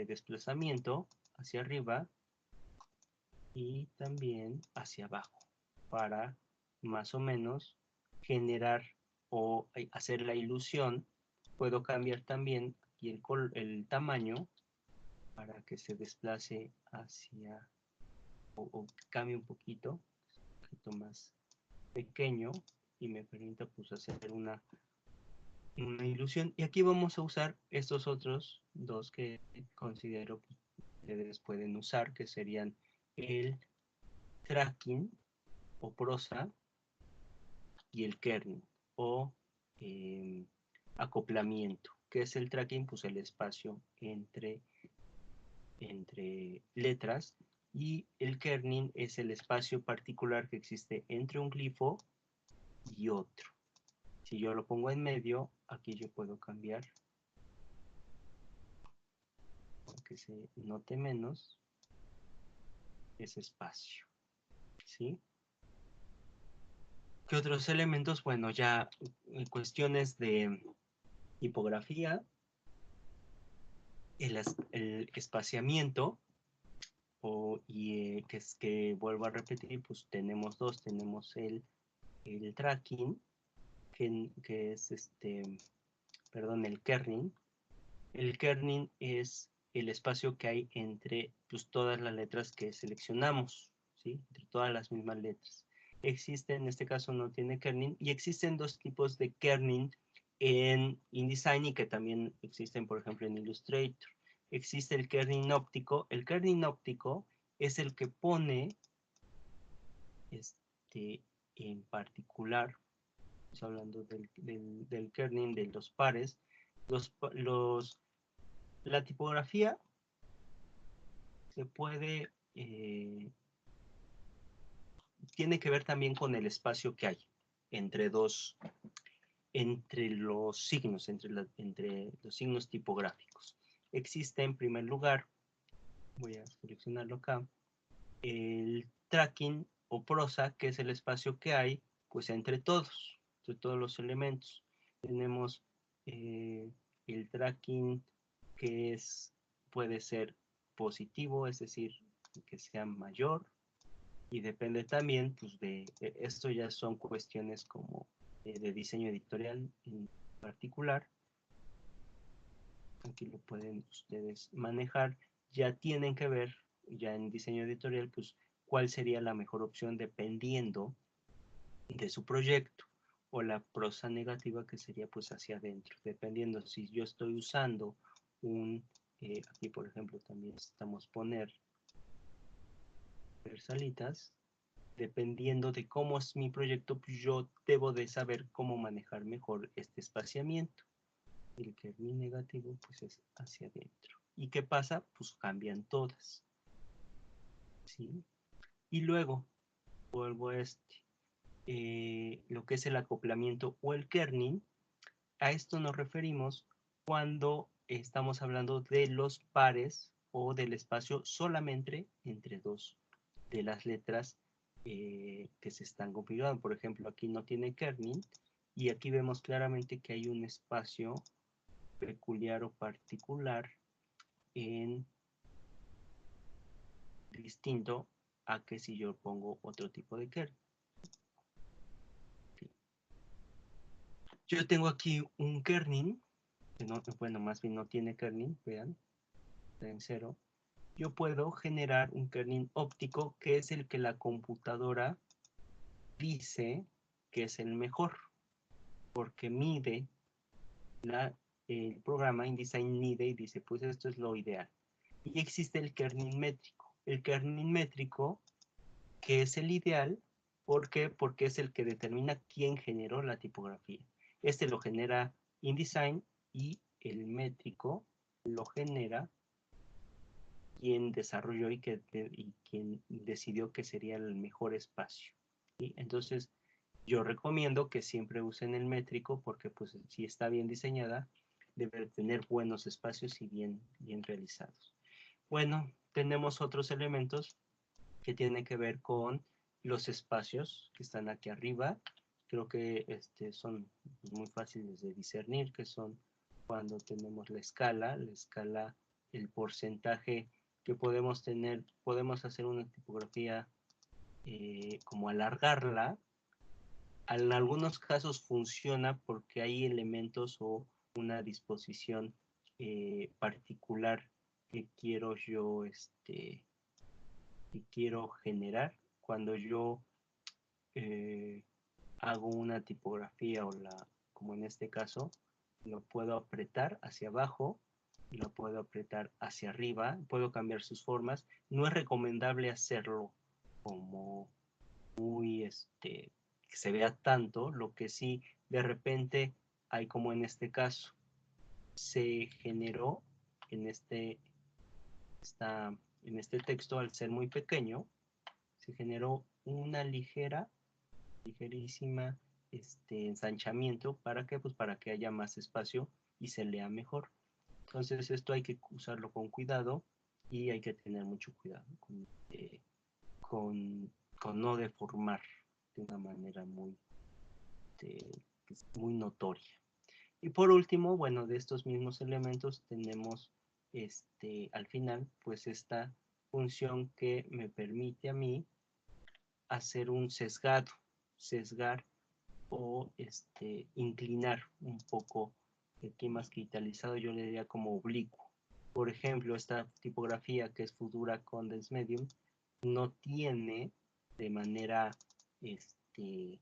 desplazamiento hacia arriba y también hacia abajo para más o menos generar o hacer la ilusión. Puedo cambiar también aquí el tamaño para que se desplace hacia o cambie un poquito más pequeño y me permita pues hacer una ilusión. Y aquí vamos a usar estos otros dos que considero que ustedes pueden usar, que serían el tracking o prosa y el kernel o acoplamiento. ¿Qué es el tracking? Pues el espacio entre letras, y el kerning es el espacio particular que existe entre un glifo y otro. Si yo lo pongo en medio, aquí yo puedo cambiar, aunque se note menos, ese espacio, ¿sí? ¿Qué otros elementos? Bueno, ya cuestiones de tipografía, el espaciamiento, que vuelvo a repetir, pues tenemos dos, tenemos el tracking, que es el kerning. El kerning es el espacio que hay entre pues, todas las letras que seleccionamos, ¿sí? Entre todas las mismas letras. Existe, en este caso no tiene kerning, y existen dos tipos de kerning en InDesign y que también existen, por ejemplo, en Illustrator. Existe el kerning óptico. El kerning óptico es el que pone, en particular, estamos hablando del kerning, de los pares, la tipografía se puede, tiene que ver también con el espacio que hay entre entre los signos, entre los signos tipográficos. Existe en primer lugar, voy a seleccionarlo acá, el tracking o prosa, que es el espacio que hay pues entre todos los elementos. Tenemos el tracking que puede ser positivo, es decir, que sea mayor, y depende también, pues, esto ya son cuestiones como de diseño editorial en particular. Aquí lo pueden ustedes manejar. Ya tienen que ver, ya en diseño editorial, pues, cuál sería la mejor opción dependiendo de su proyecto, o la prosa negativa que sería pues hacia adentro, dependiendo si yo estoy usando aquí por ejemplo también necesitamos poner versalitas. Dependiendo de cómo es mi proyecto, pues yo debo de saber cómo manejar mejor este espaciamiento. El que es mi negativo, pues es hacia adentro. ¿Y qué pasa? Pues cambian todas. ¿Sí? Y luego, vuelvo a lo que es el acoplamiento o el kerning. A esto nos referimos cuando estamos hablando de los pares o del espacio solamente entre dos de las letras que se están configurando. Por ejemplo, aquí no tiene kerning y aquí vemos claramente que hay un espacio peculiar o particular en distinto a que si yo pongo otro tipo de kerning. Yo tengo aquí un kerning, que no, bueno, más bien no tiene kerning, vean, está en 0. Yo puedo generar un kerning óptico, que es el que la computadora dice que es el mejor, porque mide el programa InDesign mide y dice, pues esto es lo ideal. Y existe el kerning métrico. El kerning métrico, que es el ideal, ¿por qué? Porque es el que determina quién generó la tipografía. Este lo genera InDesign y el métrico lo genera quien desarrolló y quien decidió que sería el mejor espacio. ¿Sí? Entonces, yo recomiendo que siempre usen el métrico porque pues si está bien diseñada, debe tener buenos espacios y bien realizados. Bueno, tenemos otros elementos que tienen que ver con los espacios que están aquí arriba. Creo que son muy fáciles de discernir, que son cuando tenemos la escala, el porcentaje que podemos tener, podemos hacer una tipografía como alargarla. En algunos casos funciona porque hay elementos o una disposición particular que quiero yo, que quiero generar. Cuando yo hago una tipografía como en este caso, lo puedo apretar hacia abajo, lo puedo apretar hacia arriba, puedo cambiar sus formas. No es recomendable hacerlo como muy, que se vea tanto, lo que sí de repente hay como en este caso, se generó en en este texto al ser muy pequeño, se generó una ligerísima ensanchamiento. ¿Para qué? Pues para que haya más espacio y se lea mejor. Entonces esto hay que usarlo con cuidado y hay que tener mucho cuidado con no deformar de una manera muy notoria. Y por último, bueno, de estos mismos elementos tenemos al final, pues esta función que me permite a mí hacer un sesgar o inclinar un poco, aquí más que italizado, yo le diría como oblicuo. Por ejemplo, esta tipografía que es Futura Condensed Medium no tiene de manera de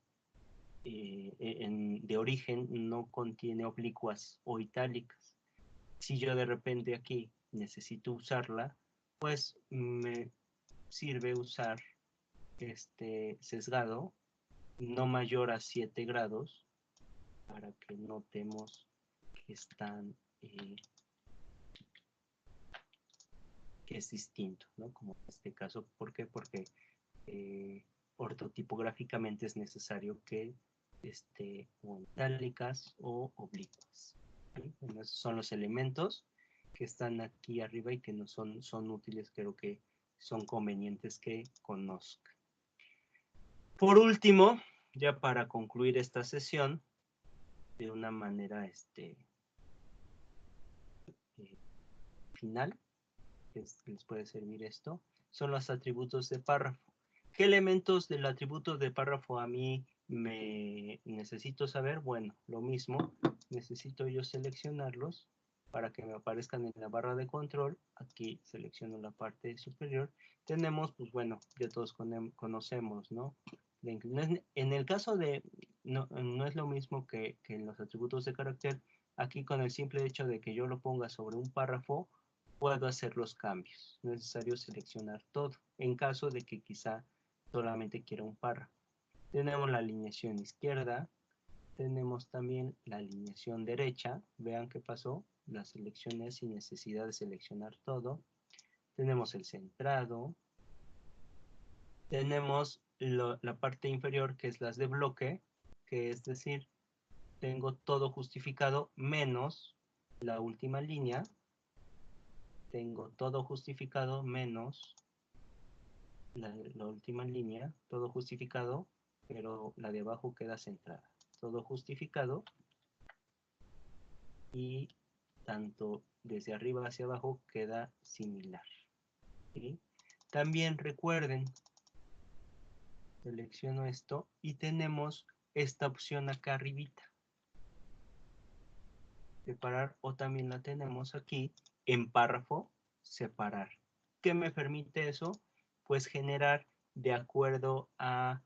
origen, no contiene oblicuas o itálicas. Si yo de repente aquí necesito usarla, pues me sirve usar este sesgado no mayor a 7 grados para que notemos que están que es distinto, ¿no? Como en este caso, ¿por qué? Porque ortotipográficamente es necesario que esté o itálicas o oblicuas. ¿Sí? Bueno, esos son los elementos que están aquí arriba y que no son útiles, creo que son convenientes que conozcan. Por último, ya para concluir esta sesión, de una manera final, que les puede servir esto, son los atributos de párrafo. ¿Qué elementos del atributo de párrafo a mí me necesito saber? Bueno, lo mismo, necesito yo seleccionarlos para que me aparezcan en la barra de control. Aquí selecciono la parte superior. Tenemos, pues bueno, ya todos conocemos, ¿no? En el caso de, no es lo mismo que en los atributos de carácter. Aquí con el simple hecho de que yo lo ponga sobre un párrafo, puedo hacer los cambios. No es necesario seleccionar todo, en caso de que quizá solamente quiera un párrafo. Tenemos la alineación izquierda, tenemos también la alineación derecha. Vean qué pasó, las selecciones sin necesidad de seleccionar todo. Tenemos el centrado. Tenemos la parte inferior, que es las de bloque, que es decir, tengo todo justificado menos la última línea. Tengo todo justificado menos la última línea, todo justificado, pero la de abajo queda centrada. Todo justificado y tanto desde arriba hacia abajo queda similar. ¿Sí? También recuerden, selecciono esto y tenemos esta opción acá arribita. Separar, o también la tenemos aquí en párrafo, separar. ¿Qué me permite eso? Pues generar de acuerdo a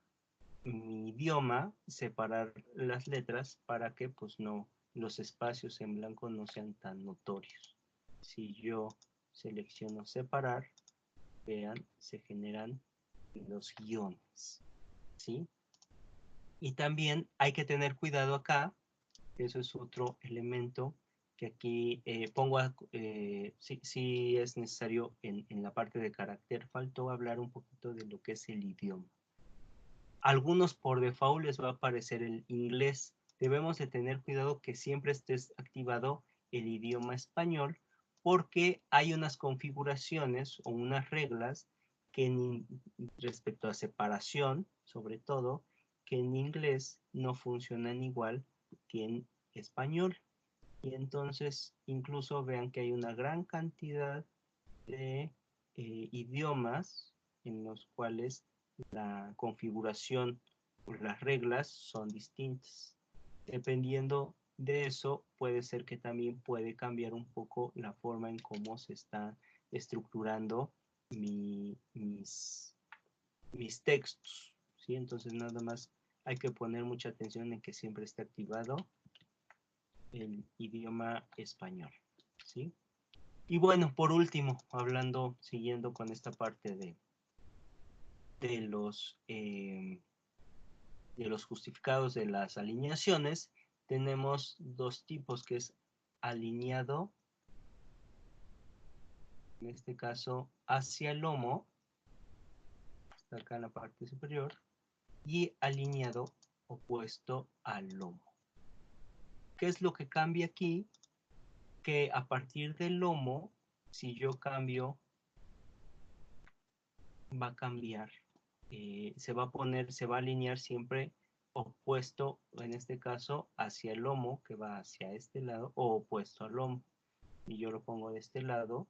mi idioma, separar las letras para que pues no, los espacios en blanco no sean tan notorios. Si yo selecciono separar, vean, se generan los guiones, ¿sí? Y también hay que tener cuidado acá, que eso es otro elemento que aquí pongo, si es necesario en la parte de carácter, faltó hablar un poquito de lo que es el idioma. Algunos por default les va a aparecer el inglés. Debemos de tener cuidado que siempre esté activado el idioma español, porque hay unas configuraciones o unas reglas que respecto a separación, sobre todo, que en inglés no funcionan igual que en español. Y entonces incluso vean que hay una gran cantidad de idiomas en los cuales la configuración o las reglas son distintas. Dependiendo de eso, puede ser que también puede cambiar un poco la forma en cómo se está estructurando mis textos, ¿sí? Entonces nada más hay que poner mucha atención en que siempre esté activado el idioma español, ¿sí? Y bueno, por último, siguiendo con esta parte de los justificados de las alineaciones, tenemos dos tipos, que es alineado, en este caso hacia el lomo, está acá en la parte superior, y alineado opuesto al lomo. ¿Qué es lo que cambia aquí? Que a partir del lomo, si yo cambio, va a cambiar. Se va a alinear siempre opuesto, en este caso, hacia el lomo, que va hacia este lado, o opuesto al lomo. Y yo lo pongo de este lado,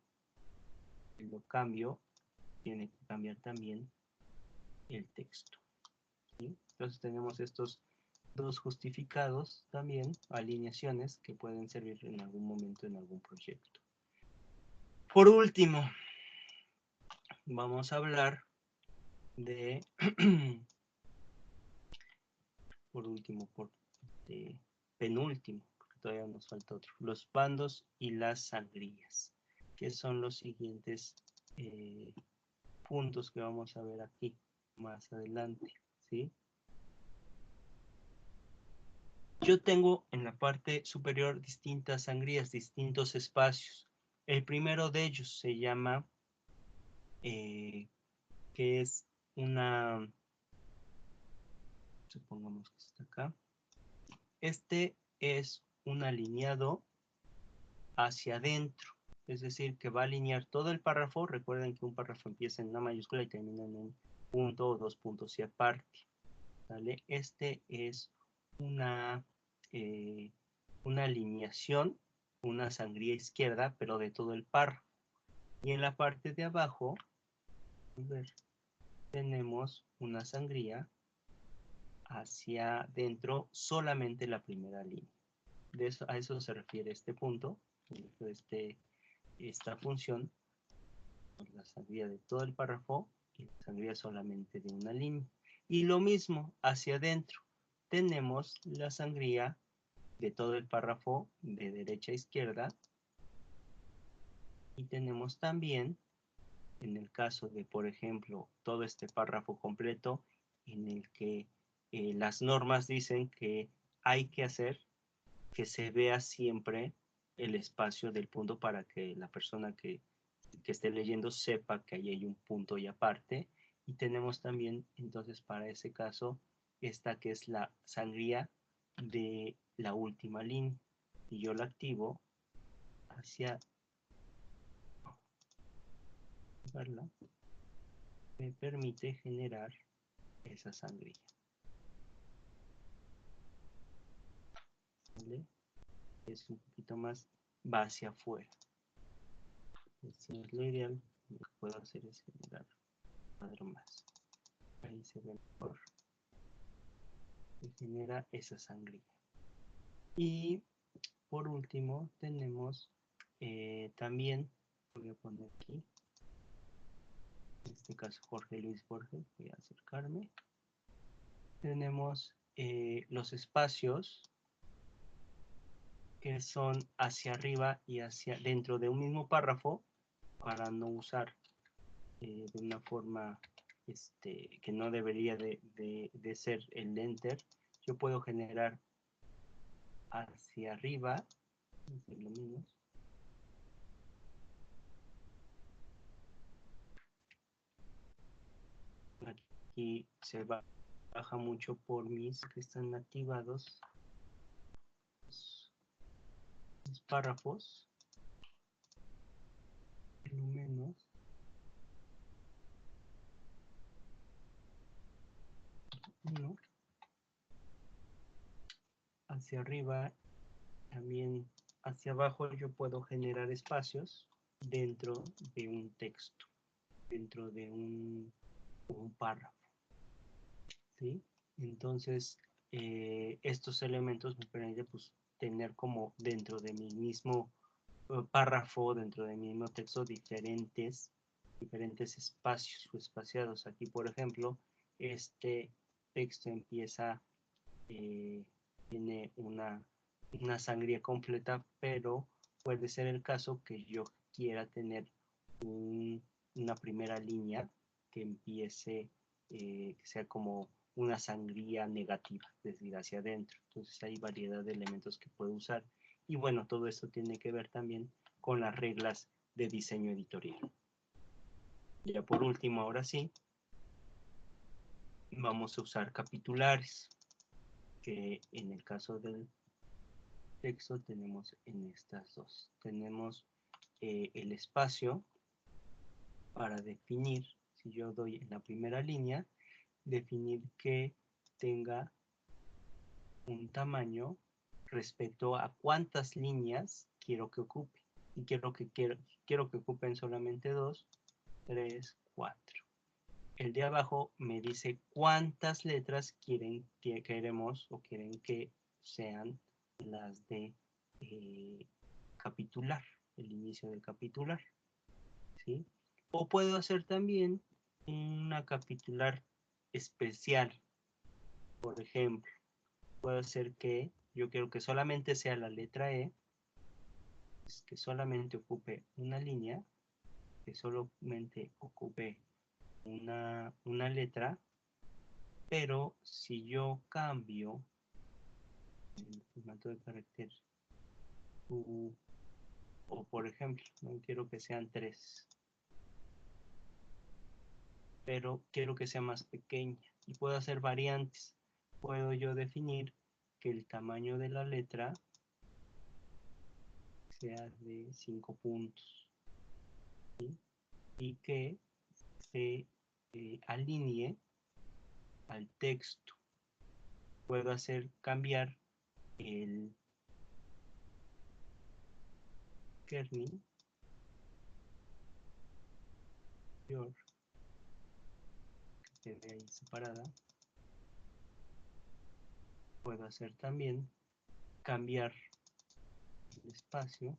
y lo cambio, tiene que cambiar también el texto. ¿Sí? Entonces tenemos estos dos justificados también, alineaciones que pueden servir en algún momento en algún proyecto. Por último, vamos a hablar de penúltimo, porque todavía nos falta otro, los bandos y las sangrías, que son los siguientes puntos que vamos a ver aquí más adelante, ¿sí? Yo tengo en la parte superior distintas sangrías, distintos espacios. El primero de ellos se llama, que es una, supongamos que está acá. Este es un alineado hacia adentro, es decir, que va a alinear todo el párrafo. Recuerden que un párrafo empieza en una mayúscula y termina en un punto o dos puntos y aparte. ¿Vale? Este es una alineación, una sangría izquierda, pero de todo el párrafo. Y en la parte de abajo, a ver, tenemos una sangría hacia adentro, solamente la primera línea. A eso se refiere este punto, esta función, la sangría de todo el párrafo y la sangría solamente de una línea. Y lo mismo hacia adentro, tenemos la sangría de todo el párrafo de derecha a izquierda, y tenemos también, en el caso de, por ejemplo, todo este párrafo completo, en el que las normas dicen que hay que hacer que se vea siempre el espacio del punto para que la persona que esté leyendo sepa que ahí hay un punto y aparte. Y tenemos también, entonces, para ese caso, esta que es la sangría de la última línea. Y yo la activo hacia verla, me permite generar esa sangría. ¿Vale? Es un poquito más, va hacia afuera. Eso es lo ideal. Lo que puedo hacer es generar un cuadro más. Ahí se ve mejor. Se genera esa sangría. Y por último tenemos también, voy a poner aquí, en este caso Jorge Luis Borges, voy a acercarme. Tenemos los espacios que son hacia arriba y hacia dentro de un mismo párrafo, para no usar de una forma que no debería de ser el enter. Yo puedo generar hacia arriba, lo mismo. Aquí se baja mucho por mis que están activados los párrafos, lo menos. Uno hacia arriba, también hacia abajo yo puedo generar espacios dentro de un texto, dentro de un párrafo, ¿sí? Entonces, estos elementos me permiten pues, tener como dentro de mi mismo párrafo, dentro de mi mismo texto, diferentes espacios o espaciados. Aquí, por ejemplo, este texto empieza, tiene una sangría completa, pero puede ser el caso que yo quiera tener una primera línea que empiece, que sea como una sangría negativa, es decir, hacia adentro. Entonces hay variedad de elementos que puedo usar. Y bueno, todo esto tiene que ver también con las reglas de diseño editorial. Ya por último, ahora sí, vamos a usar capitulares. que en el caso del texto tenemos en estas dos. Tenemos el espacio para definir, si yo doy en la primera línea, definir que tenga un tamaño respecto a cuántas líneas quiero que ocupe. Y quiero que ocupen solamente 2, 3, 4. El de abajo me dice cuántas letras queremos o quieren que sean las de capitular, el inicio de capitular, ¿sí? O puedo hacer también una capitular especial. Por ejemplo, puedo hacer que yo quiero que solamente sea la letra E, que solamente ocupe una línea, que solamente ocupe una letra, pero si yo cambio el formato de carácter o por ejemplo, no quiero que sean 3, pero quiero que sea más pequeña y puedo hacer variantes. Puedo yo definir que el tamaño de la letra sea de 5 puntos, ¿sí? Y que se alinee al texto. Puedo hacer cambiar el kernel que quede ahí separada. Puedo hacer también cambiar el espacio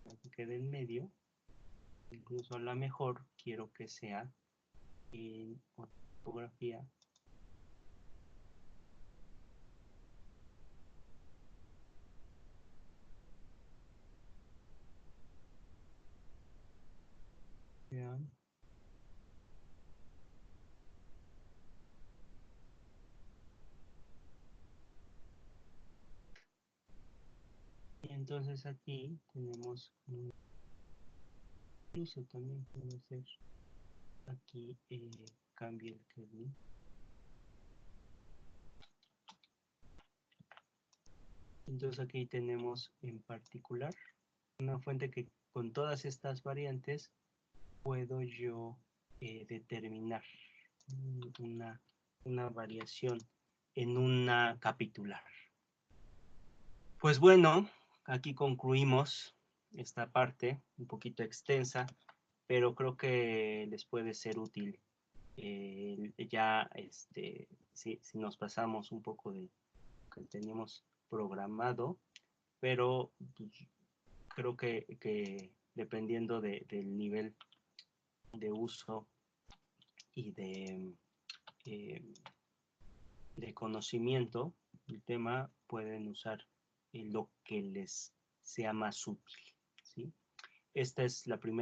para que quede en medio. Incluso a lo mejor quiero que sea en ortografía. Vean. Y entonces aquí tenemos incluso también puedo hacer aquí cambie el kernel. Entonces aquí tenemos en particular una fuente que con todas estas variantes puedo yo determinar una variación en una capitular. Pues bueno, aquí concluimos esta parte un poquito extensa, pero creo que les puede ser útil. Ya si nos pasamos un poco de lo que teníamos programado, pero pues, creo que dependiendo del nivel de uso y de conocimiento del tema, pueden usar lo que les sea más útil, ¿sí? Esta es la primera